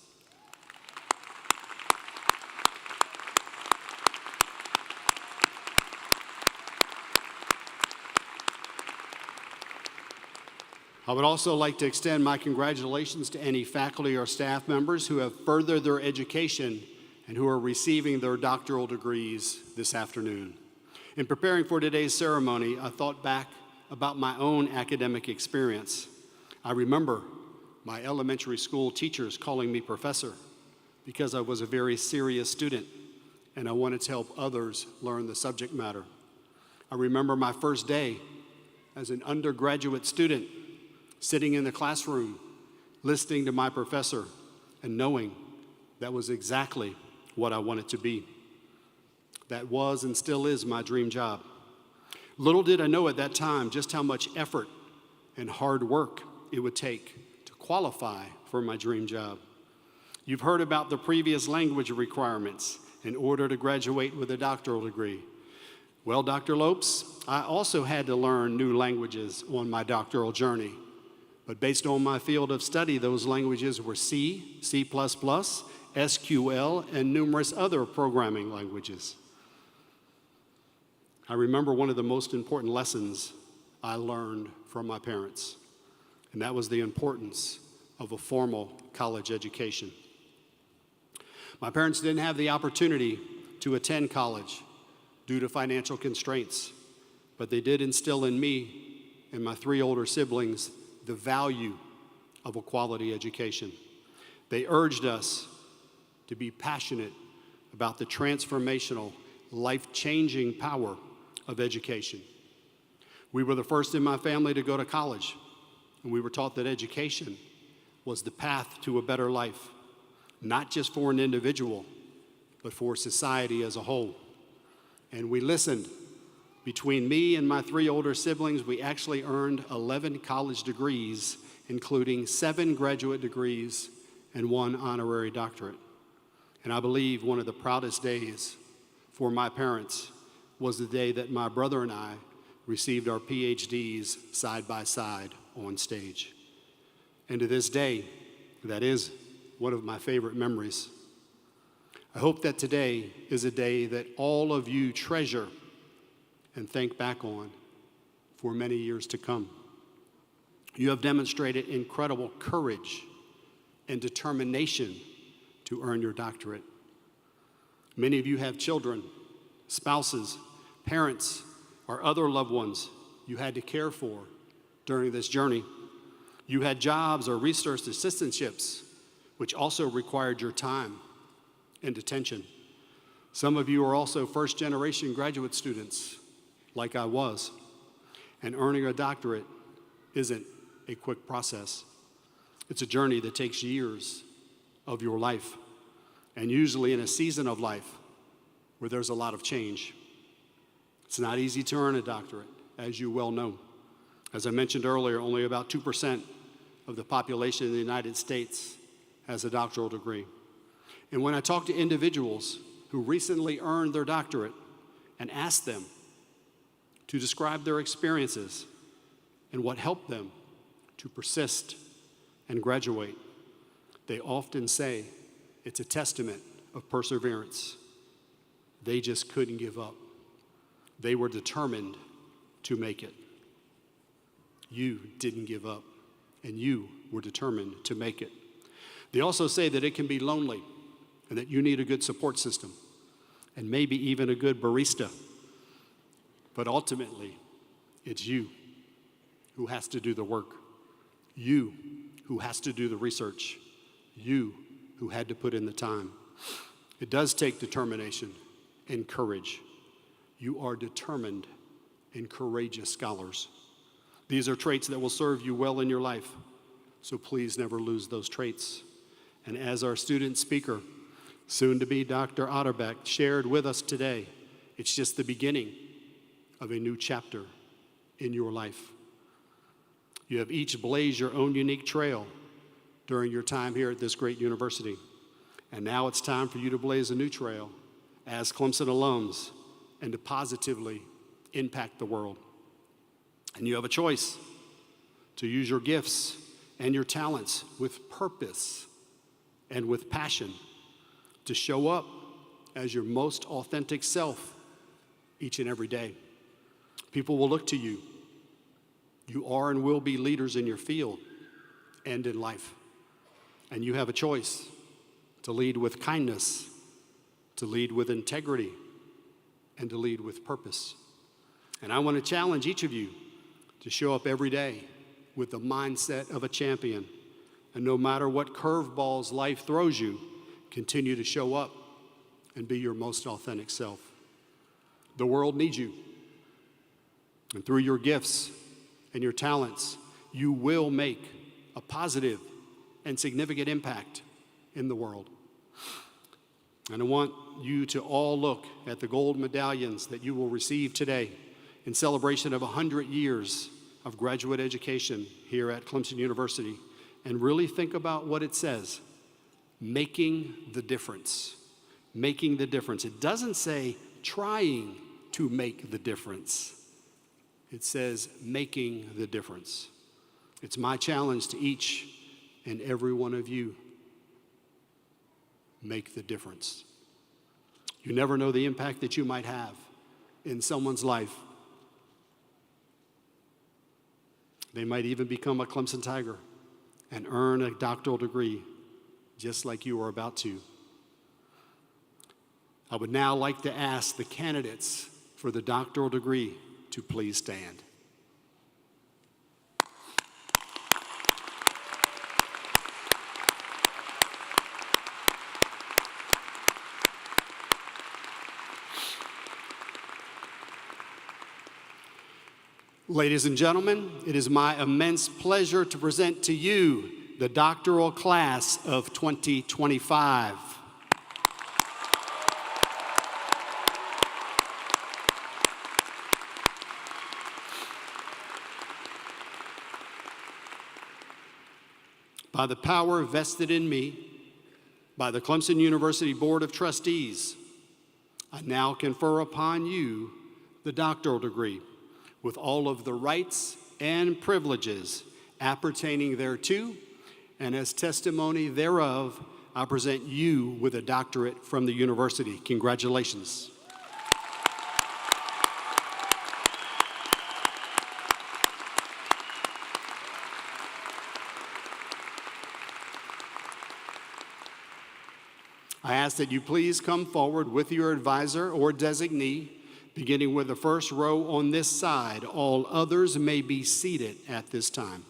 I would also like to extend my congratulations to any faculty or staff members who have furthered their education and who are receiving their doctoral degrees this afternoon. In preparing for today's ceremony, I thought back about my own academic experience. I remember my elementary school teachers calling me professor because I was a very serious student and I wanted to help others learn the subject matter. I remember my first day as an undergraduate student sitting in the classroom, listening to my professor and knowing that was exactly what I wanted to be. That was and still is my dream job. Little did I know at that time just how much effort and hard work it would take to qualify for my dream job. You've heard about the previous language requirements in order to graduate with a doctoral degree. Well, Dr. Lopes, I also had to learn new languages on my doctoral journey. But based on my field of study, those languages were C, C++, SQL, and numerous other programming languages. I remember one of the most important lessons I learned from my parents, and that was the importance of a formal college education. My parents didn't have the opportunity to attend college due to financial constraints, but they did instill in me and my 3 older siblings the value of a quality education. They urged us to be passionate about the transformational, life-changing power of education. We were the first in my family to go to college, and we were taught that education was the path to a better life, not just for an individual, but for society as a whole. And we listened. Between me and my 3 older siblings, we actually earned 11 college degrees, including 7 graduate degrees and 1 honorary doctorate. And I believe one of the proudest days for my parents was the day that my brother and I received our PhDs side by side on stage. And to this day, that is one of my favorite memories. I hope that today is a day that all of you treasure and think back on for many years to come. You have demonstrated incredible courage and determination to earn your doctorate. Many of you have children, spouses, parents, or other loved ones you had to care for during this journey. You had jobs or research assistantships, which also required your time and attention. Some of you are also first-generation graduate students, like I was, and earning a doctorate isn't a quick process. It's a journey that takes years of your life, and usually in a season of life where there's a lot of change. It's not easy to earn a doctorate, as you well know. As I mentioned earlier, only about 2% of the population in the United States has a doctoral degree. And when I talk to individuals who recently earned their doctorate and ask them to describe their experiences and what helped them to persist and graduate, they often say it's a testament of perseverance. They just couldn't give up. They were determined to make it. You didn't give up, and you were determined to make it. They also say that it can be lonely and that you need a good support system and maybe even a good barista. But ultimately, it's you who has to do the work. You who has to do the research. You who had to put in the time. It does take determination and courage. You are determined and courageous scholars. These are traits that will serve you well in your life, so please never lose those traits. And as our student speaker, soon to be Dr. Otterbeck, shared with us today, it's just the beginning of a new chapter in your life. You have each blazed your own unique trail during your time here at this great university. And now it's time for you to blaze a new trail as Clemson alums and to positively impact the world. And you have a choice to use your gifts and your talents with purpose and with passion to show up as your most authentic self each and every day. People will look to you. You are and will be leaders in your field and in life. And you have a choice to lead with kindness, to lead with integrity, and to lead with purpose. And I want to challenge each of you to show up every day with the mindset of a champion. And no matter what curveballs life throws you, continue to show up and be your most authentic self. The world needs you. And through your gifts and your talents, you will make a positive and significant impact in the world. And I want you to all look at the gold medallions that you will receive today in celebration of 100 years of graduate education here at Clemson University, and really think about what it says: making the difference. Making the difference. It doesn't say trying to make the difference. It says making the difference. It's my challenge to each and every one of you. Make the difference. You never know the impact that you might have in someone's life. They might even become a Clemson Tiger and earn a doctoral degree just like you are about to. I would now like to ask the candidates for the doctoral degree to please stand. Ladies and gentlemen, it is my immense pleasure to present to you the doctoral class of 2025. By the power vested in me by the Clemson University Board of Trustees, I now confer upon you the doctoral degree with all of the rights and privileges appertaining thereto, and as testimony thereof, I present you with a doctorate from the university. Congratulations. I ask that you please come forward with your advisor or designee, beginning with the first row on this side. All others may be seated at this time.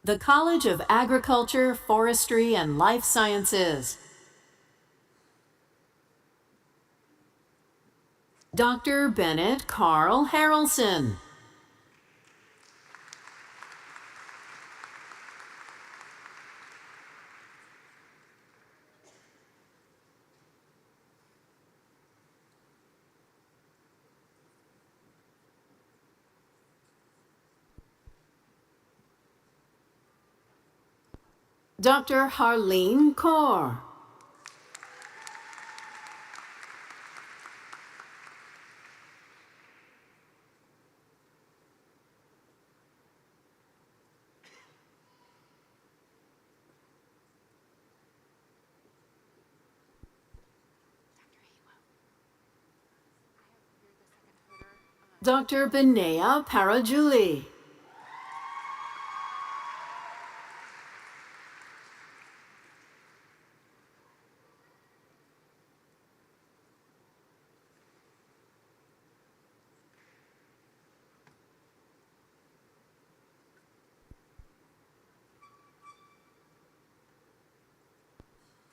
The College of Agriculture, Forestry, and Life Sciences. Dr. Bennett Carl Harrelson. Dr. Harleen Kaur. Dr. Benea Parajuli.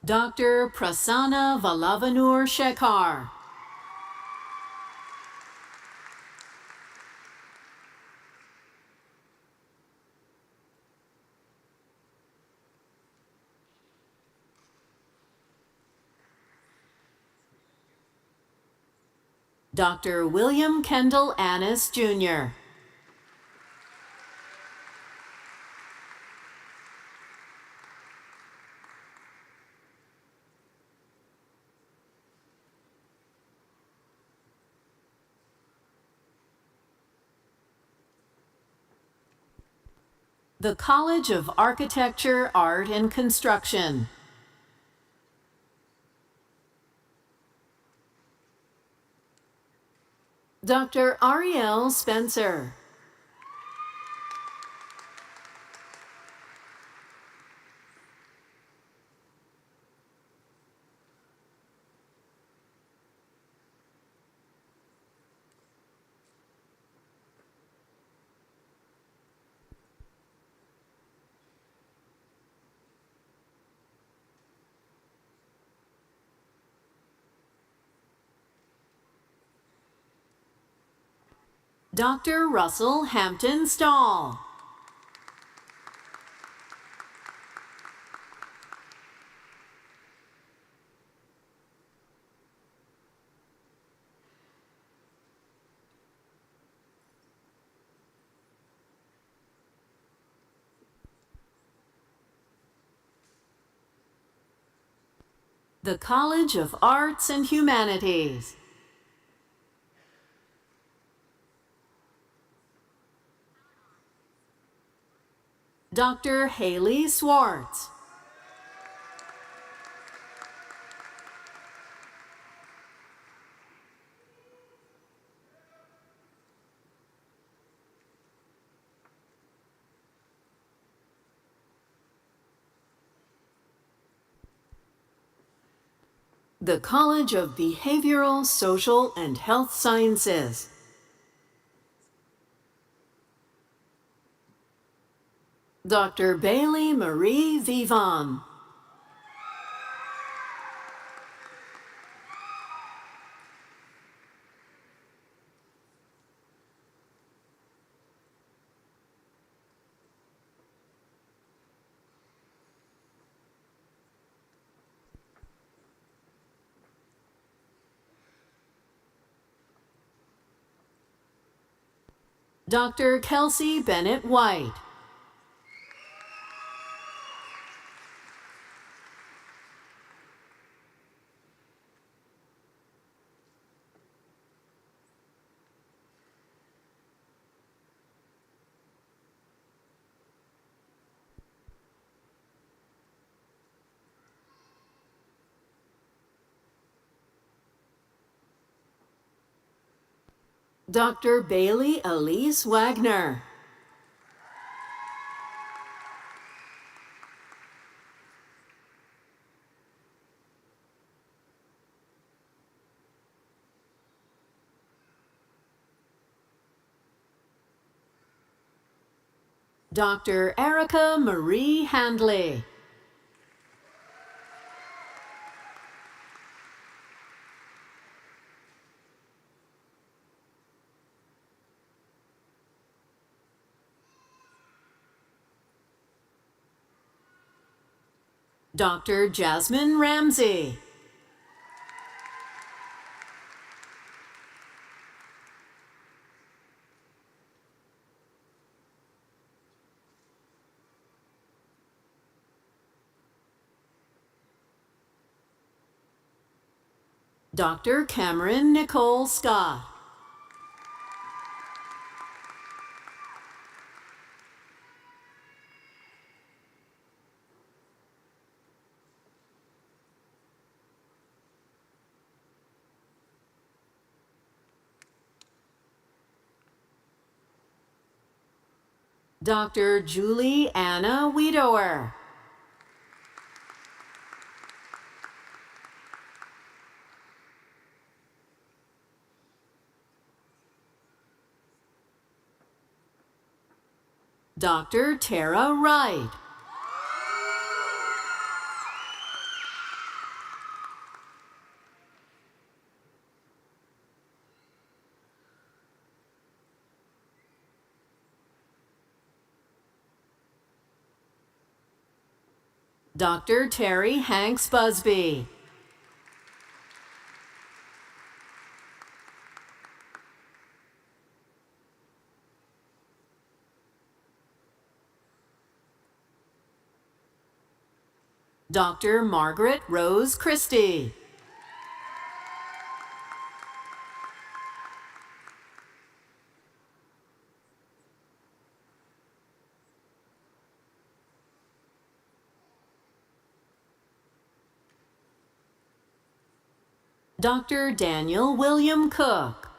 Dr. Prasanna Valavanur Shekhar. Dr. William Kendall Annis, Jr. The College of Architecture, Art, and Construction. Dr. Ariel Spencer. Dr. Russell Hampton Stahl. The College of Arts and Humanities. Dr. Haley Swartz. The College of Behavioral, Social, and Health Sciences. Dr. Bailey Marie Vivon. Dr. Kelsey Bennett White. Dr. Bailey Elise Wagner. Dr. Erica Marie Handley. Dr. Jasmine Ramsey. Dr. Cameron Nicole Scott. Dr. Julie Anna Wiedower. Dr. Tara Wright. Dr. Terry Hanks Busby. Dr. Margaret Rose Christie. Dr. Daniel William Cook.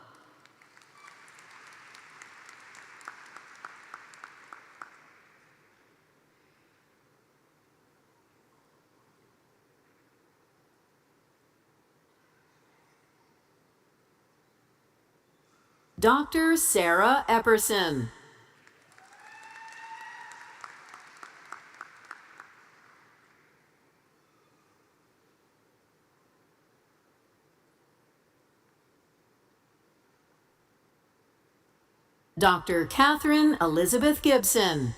Dr. Sarah Epperson. Dr. Catherine Elizabeth Gibson.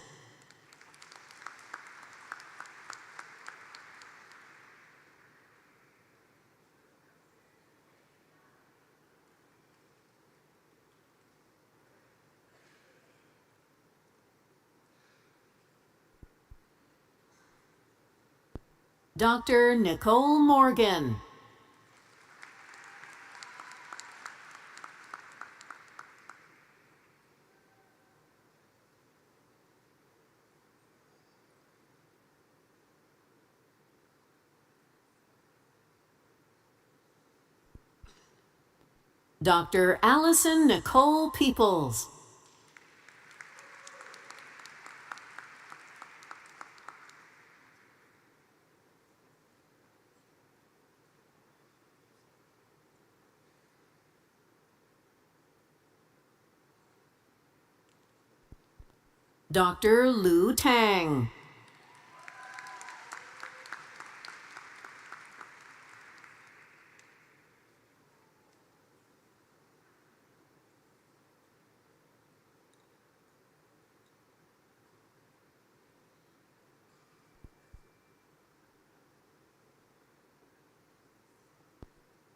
Dr. Nicole Morgan. Dr. Allison Nicole Peoples. Dr. Lu Tang.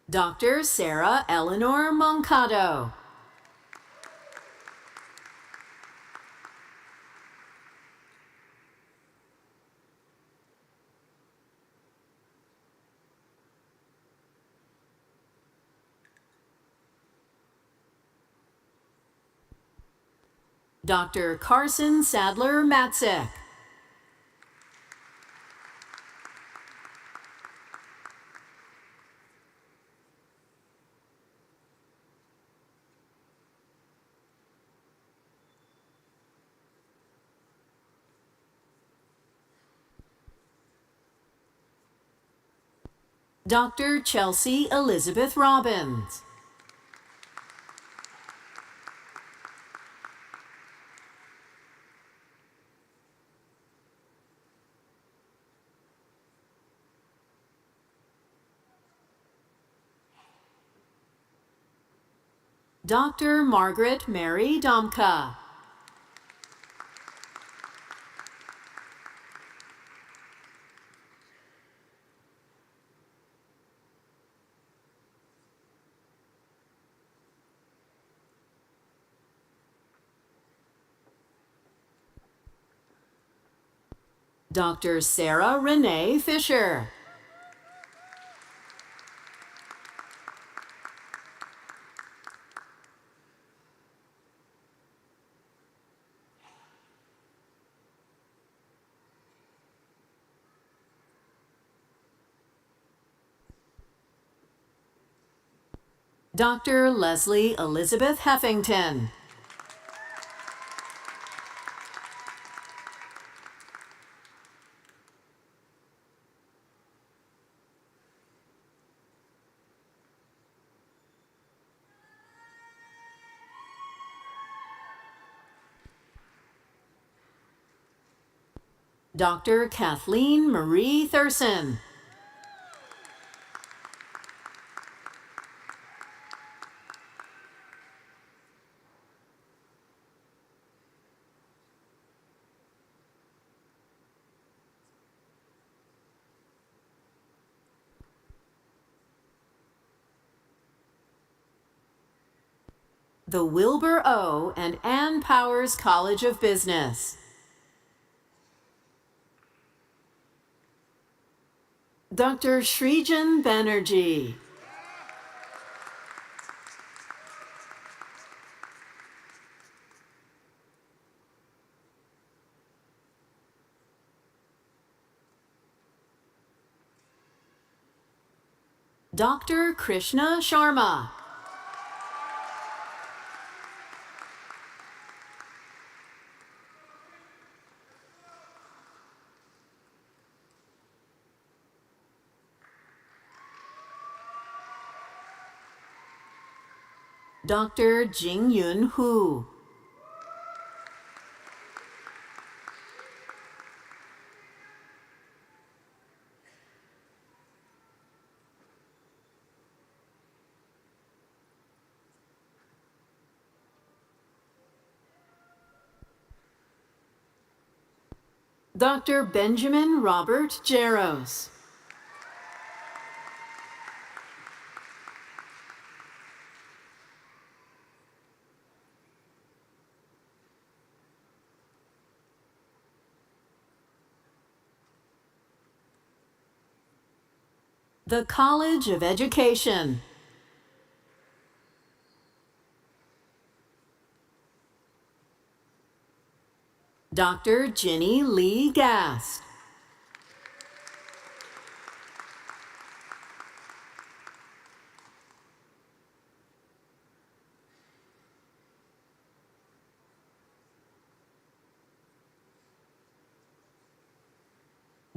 Dr. Sarah Eleanor Moncado. Dr. Carson Sadler Matzek. Dr. Chelsea Elizabeth Robbins. Dr. Margaret Mary Domka. Dr. Sarah Renee Fisher. Dr. Leslie Elizabeth Heffington. Dr. Kathleen Marie Thurston. The Wilbur O. and Ann Powers College of Business. Dr. Srijan Banerjee. Dr. Krishna Sharma. Dr. Jingyun Hu. Dr. Benjamin Robert Jaros. The College of Education. Dr. Ginny Lee Gast.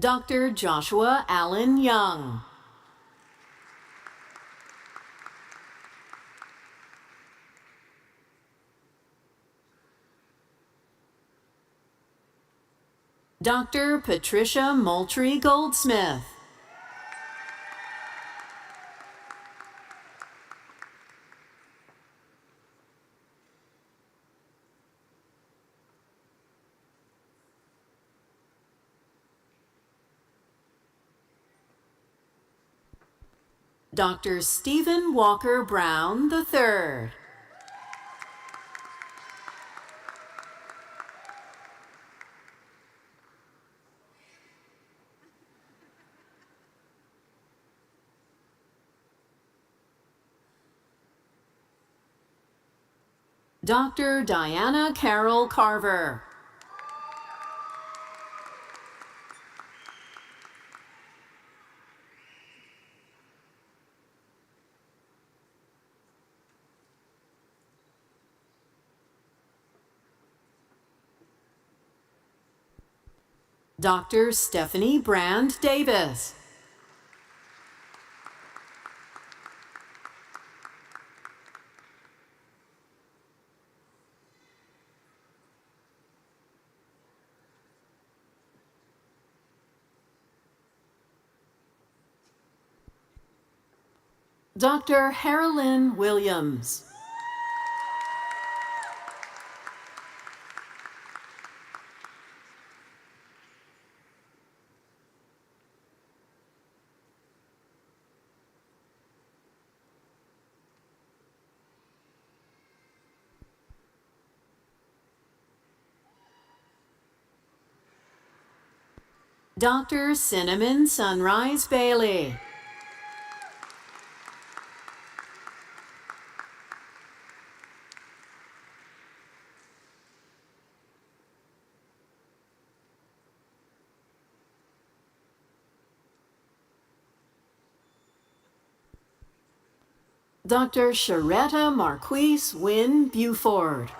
Dr. Joshua Allen Young. Dr. Patricia Moultrie Goldsmith. Dr. Stephen Walker Brown III. Dr. Diana Carol Carver. Dr. Stephanie Brand Davis. Dr. Harolyn Williams. Dr. Cinnamon Sunrise Bailey. Dr. Sharetta Marquise Wynn Buford.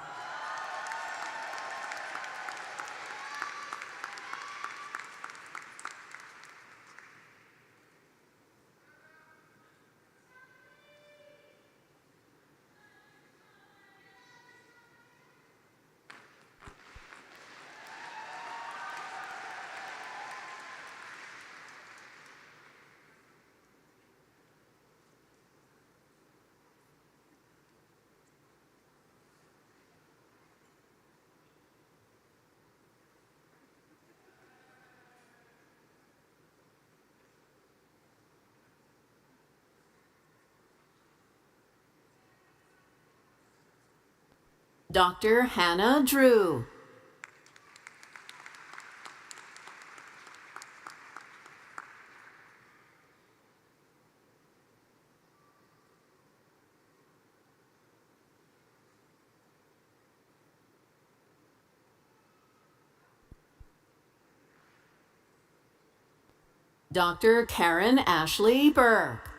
Dr. Hannah Drew. Dr. Karen Ashley Burke.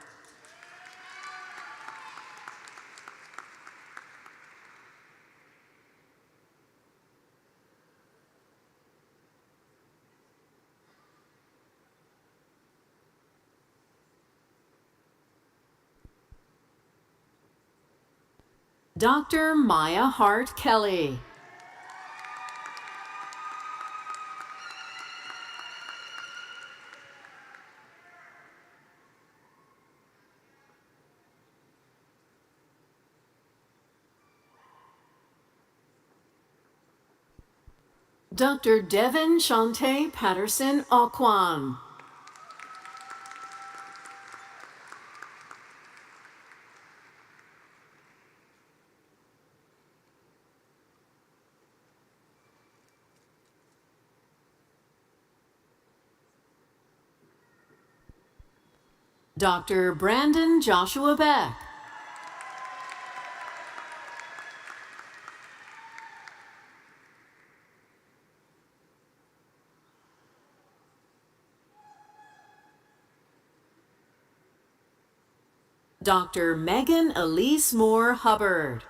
Dr. Maya Hart Kelly. Dr. Devin Shante Patterson Okwan. Dr. Brandon Joshua Beck. Dr. Megan Elise Moore Hubbard.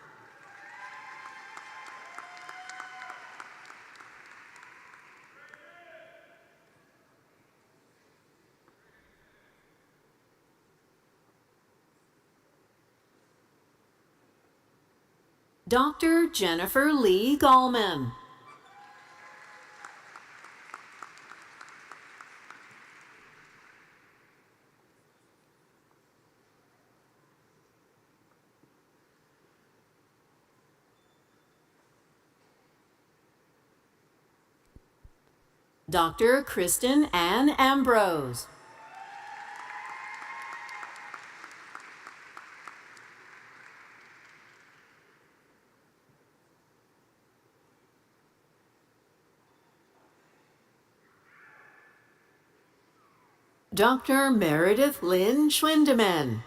Dr. Jennifer Lee Gallman. Dr. Kristen Ann Ambrose. Dr. Meredith Lynn Schwindeman.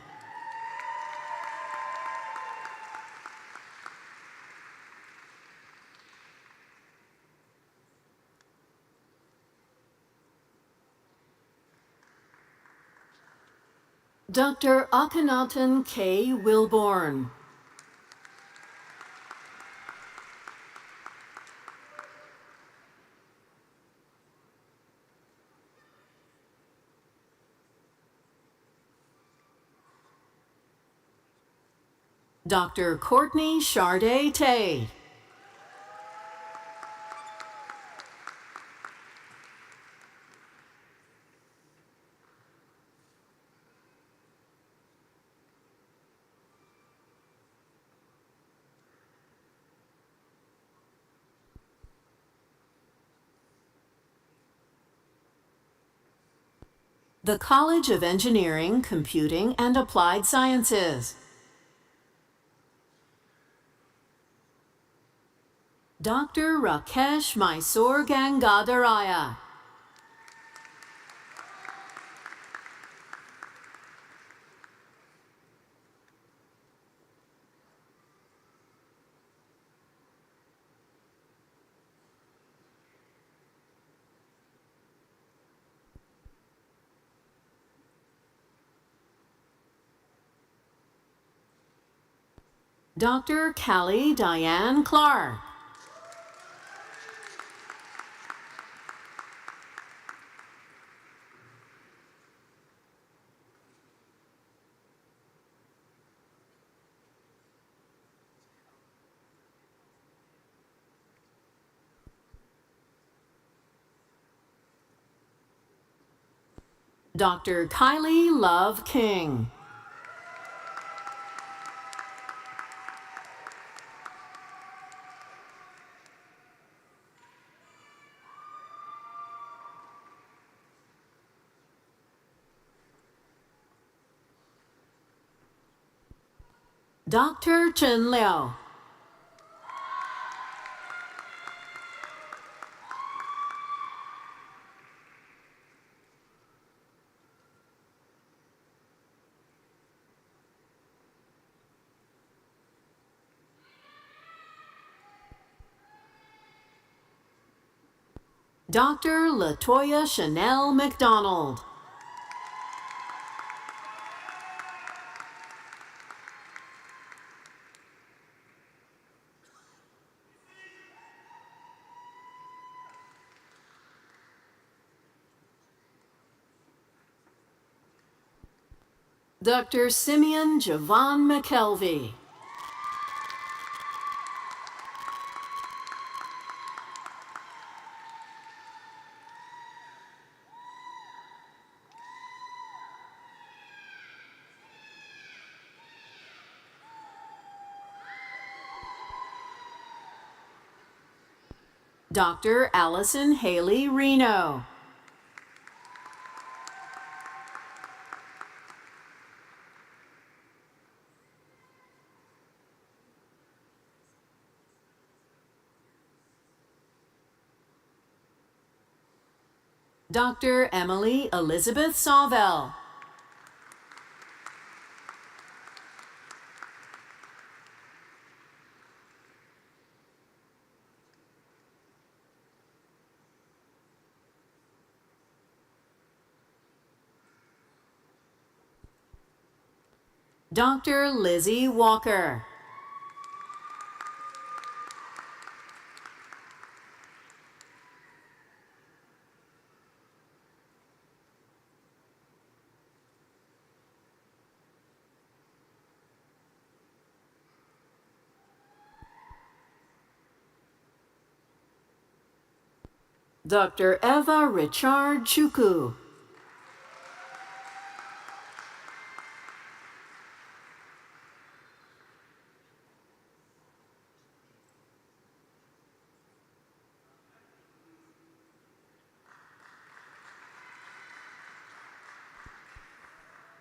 Dr. Akhenaten K. Wilborn. Dr. Courtney Charday Tay. The College of Engineering, Computing, and Applied Sciences. Dr. Rakesh Mysore Gangadaraya. Dr. Callie Diane Clark. Dr. Kylie Love King. Dr. Chen Liao. Dr. Latoya Chanel McDonald. Dr. Simeon Javon McKelvey. Dr. Allison Haley Reno. Dr. Emily Elizabeth Sawvell. Dr. Lizzie Walker. Dr. Eva Richard Chukwu.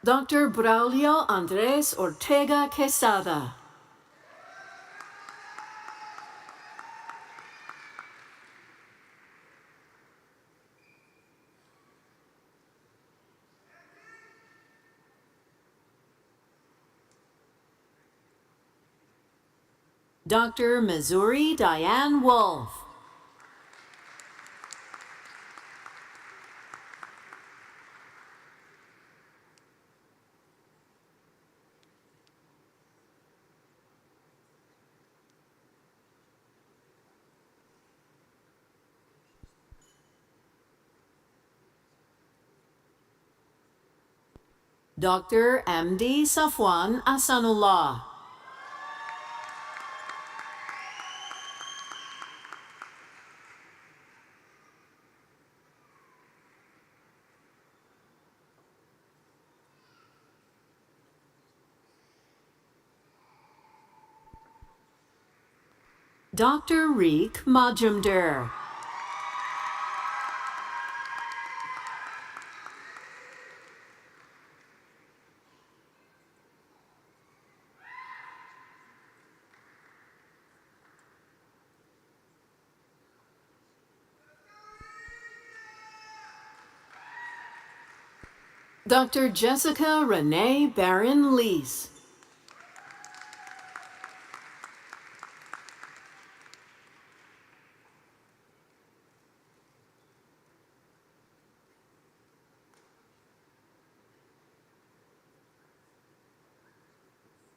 Dr. Braulio Andres Ortega Quesada. Dr. Missouri Diane Wolf. Dr. MD Safwan Asanullah. Dr. Reek Majumder. Dr. Jessica Renee Barron Lease.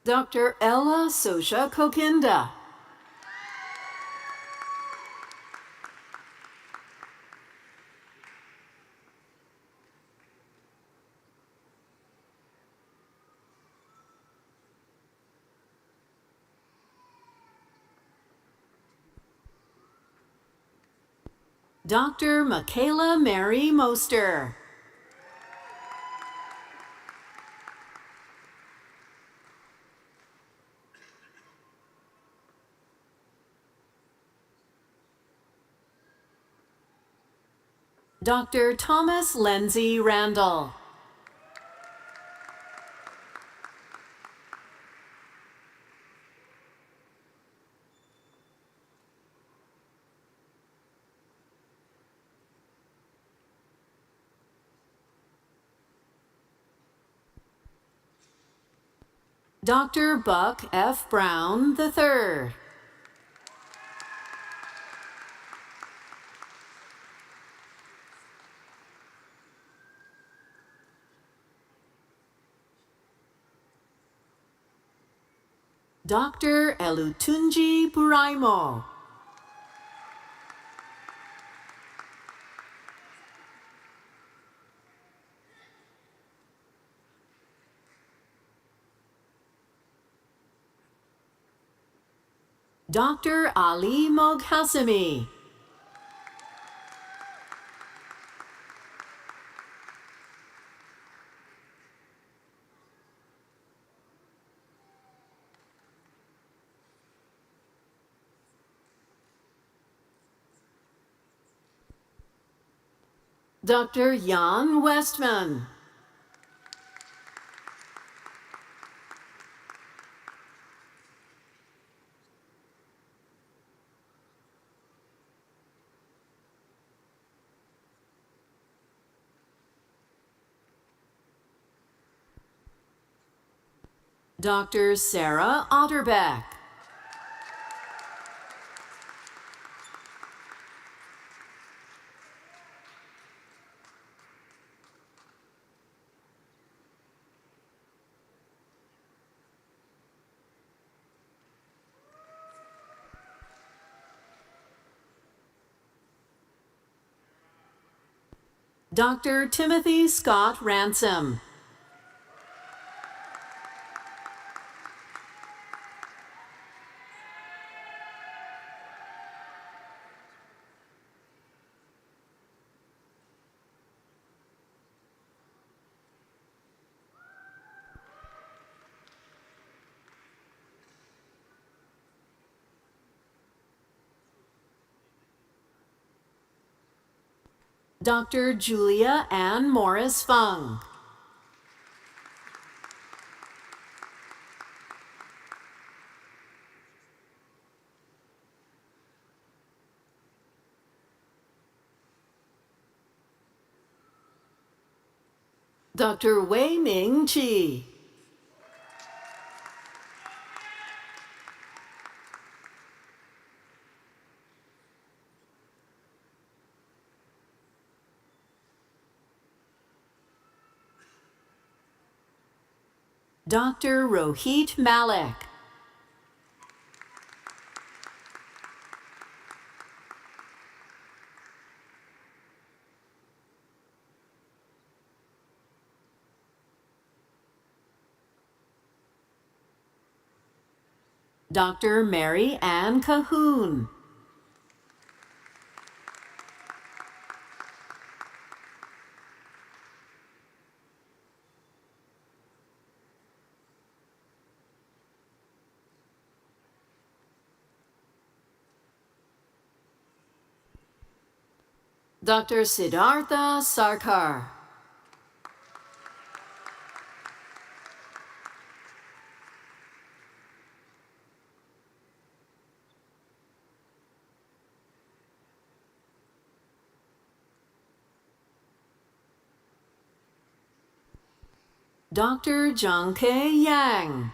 Dr. Ella Sosha Kokinda. Dr. Michaela Mary Moster. Dr. Thomas Lindsay Randall. Dr. Buck F. Brown III. Dr. Elutunji Buraimo. Dr. Ali Moghasemi. Dr. Jan Westman. Dr. Sarah Otterbeck. Dr. Timothy Scott Ransom. Dr. Julia Ann Morris Fung. Dr. Wei Ming Chi. Dr. Rohit Malik. Dr. Mary Ann Cahoon. Dr. Siddhartha Sarkar. Dr. Jongke Yang.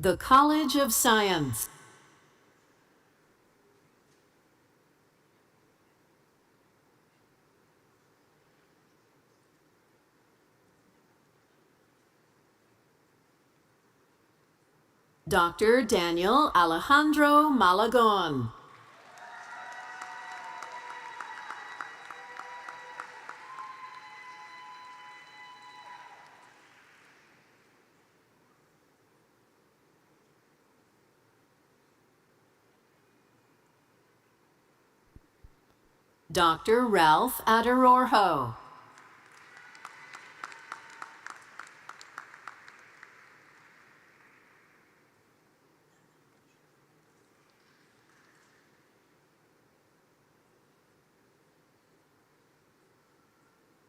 The College of Science. Dr. Daniel Alejandro Malagon. Dr. Ralph Adarorho.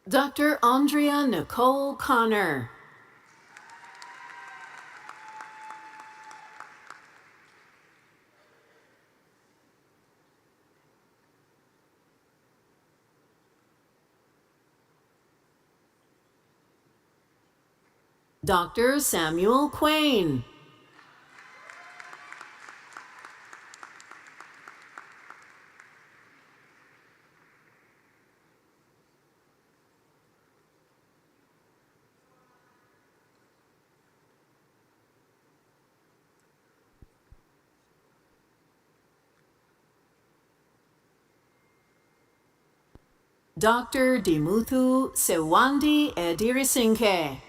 Dr. Andrea Nicole Connor. Dr. Samuel Quain. Dr. Dimuthu Sewandi Edirisinke.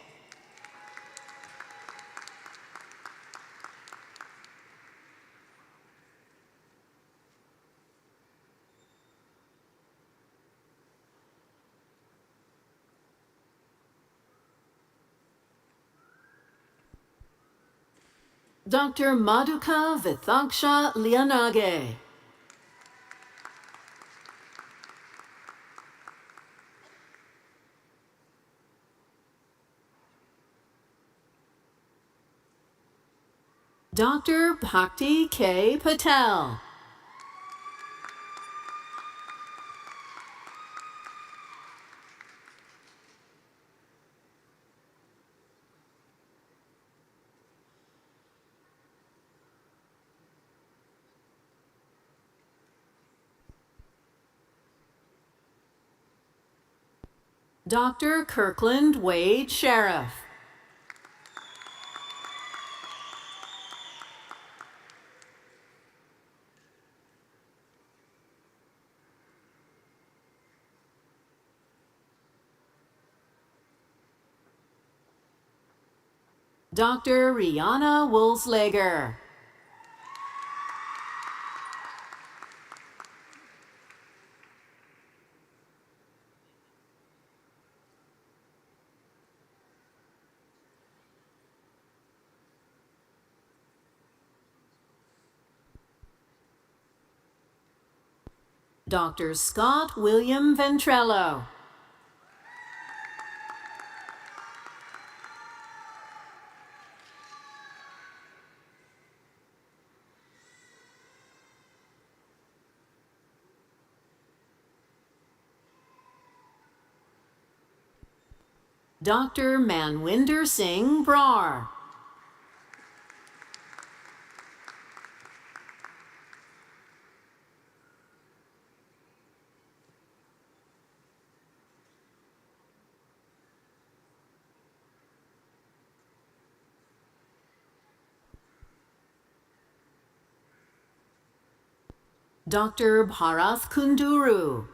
Dr. Madhuka Vithaksha Lianage. Dr. Bhakti K. Patel. Dr. Kirkland Wade Sheriff. Dr. Rihanna Woolslager. Dr. Scott William Ventrello. Dr. Manwinder Singh Brar. Dr. Bharath Kunduru.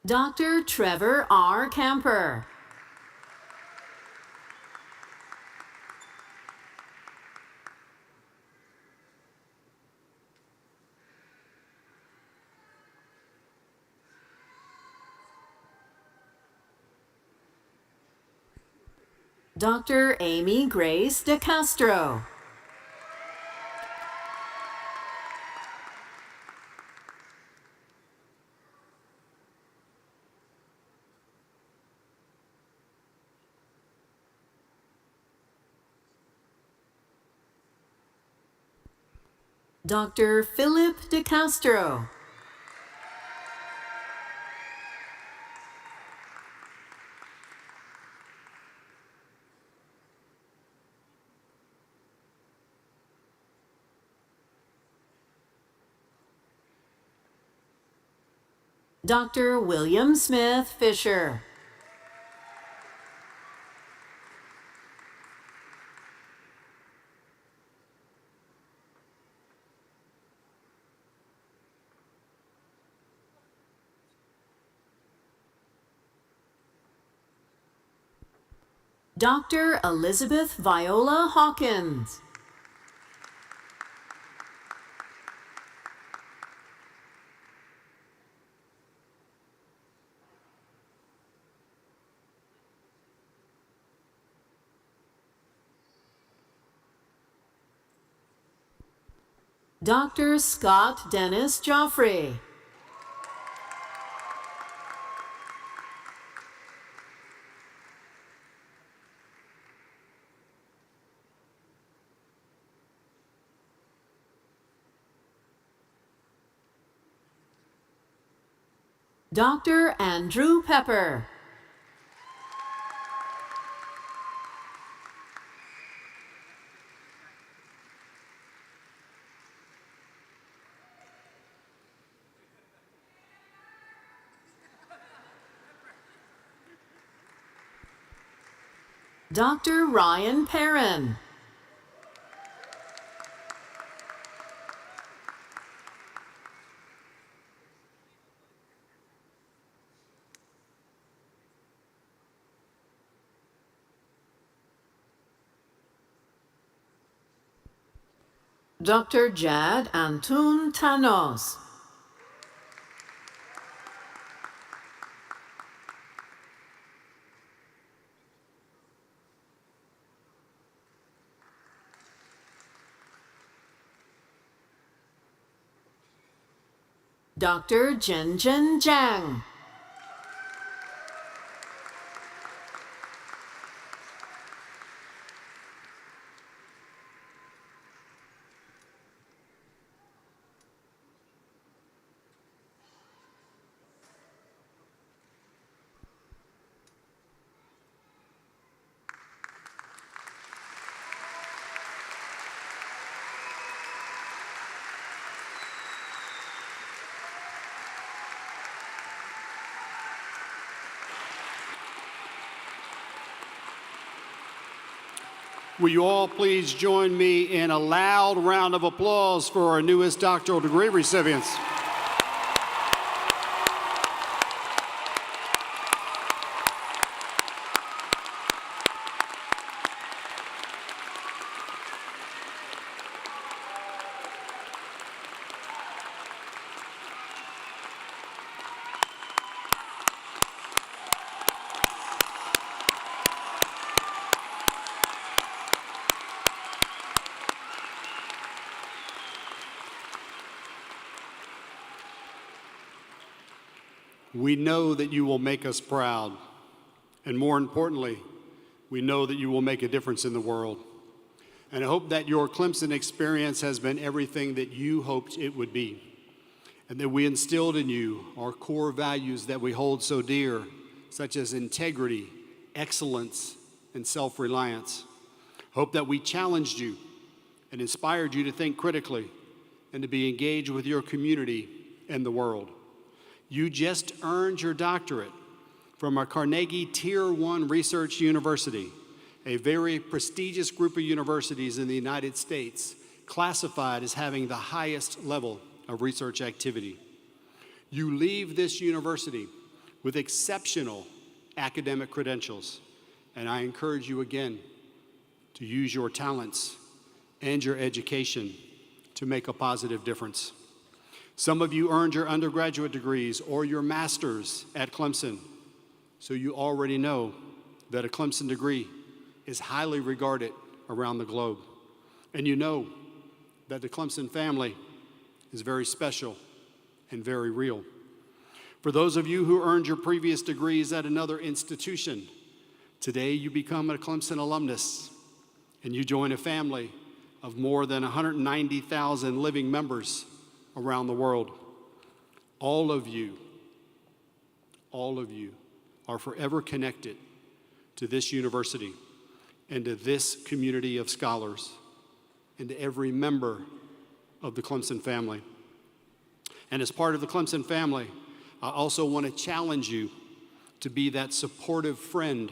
Dr. Trevor R. Camper. Dr. Amy Grace De Castro. Dr. Philip De Castro. Dr. William Smith Fisher. Dr. Elizabeth Viola Hawkins. Dr. Scott Dennis Joffrey. Dr. Andrew Pepper. Dr. Ryan Perrin. Dr. Jad Antun Tanos. Dr. Zhenzhen Jiang. Will you all please join me in a loud round of applause for our newest doctoral degree recipients? We know that you will make us proud, and more importantly, we know that you will make a difference in the world. And I hope that your Clemson experience has been everything that you hoped it would be, and that we instilled in you our core values that we hold so dear, such as integrity, excellence, and self-reliance. Hope that we challenged you and inspired you to think critically and to be engaged with your community and the world. You just earned your doctorate from our Carnegie Tier 1 Research University, a very prestigious group of universities in the United States, classified as having the highest level of research activity. You leave this university with exceptional academic credentials, and I encourage you again to use your talents and your education to make a positive difference. Some of you earned your undergraduate degrees or your master's at Clemson, so you already know that a Clemson degree is highly regarded around the globe. And you know that the Clemson family is very special and very real. For those of you who earned your previous degrees at another institution, today you become a Clemson alumnus and you join a family of more than 190,000 living members around the world. All of you are forever connected to this university and to this community of scholars and to every member of the Clemson family. And as part of the Clemson family, I also want to challenge you to be that supportive friend,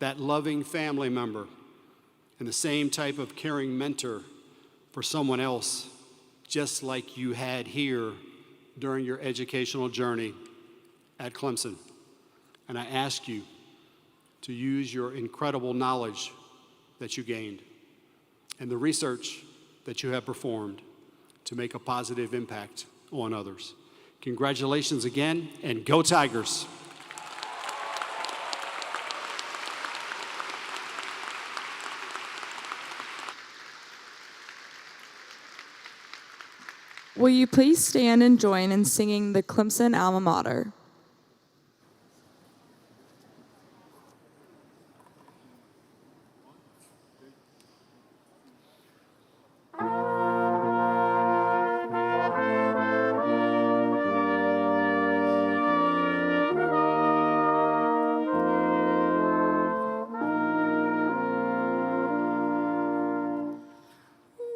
that loving family member, and the same type of caring mentor for someone else, just like you had here during your educational journey at Clemson. And I ask you to use your incredible knowledge that you gained and the research that you have performed to make a positive impact on others. Congratulations again, and go Tigers! Will you please stand and join in singing the Clemson alma mater?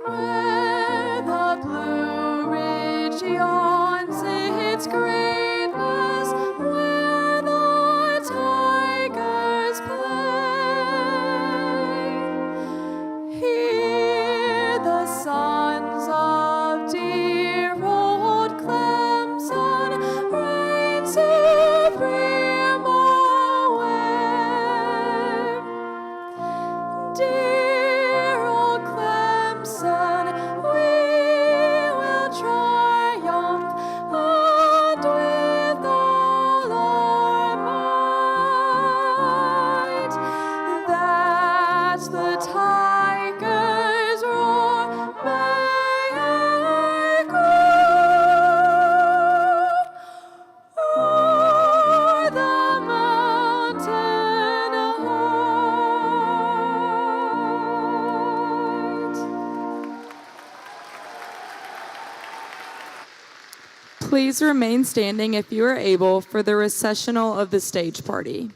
Where the Blue Ridge yawns its great vast Please remain standing if you are able for the recessional of the stage party.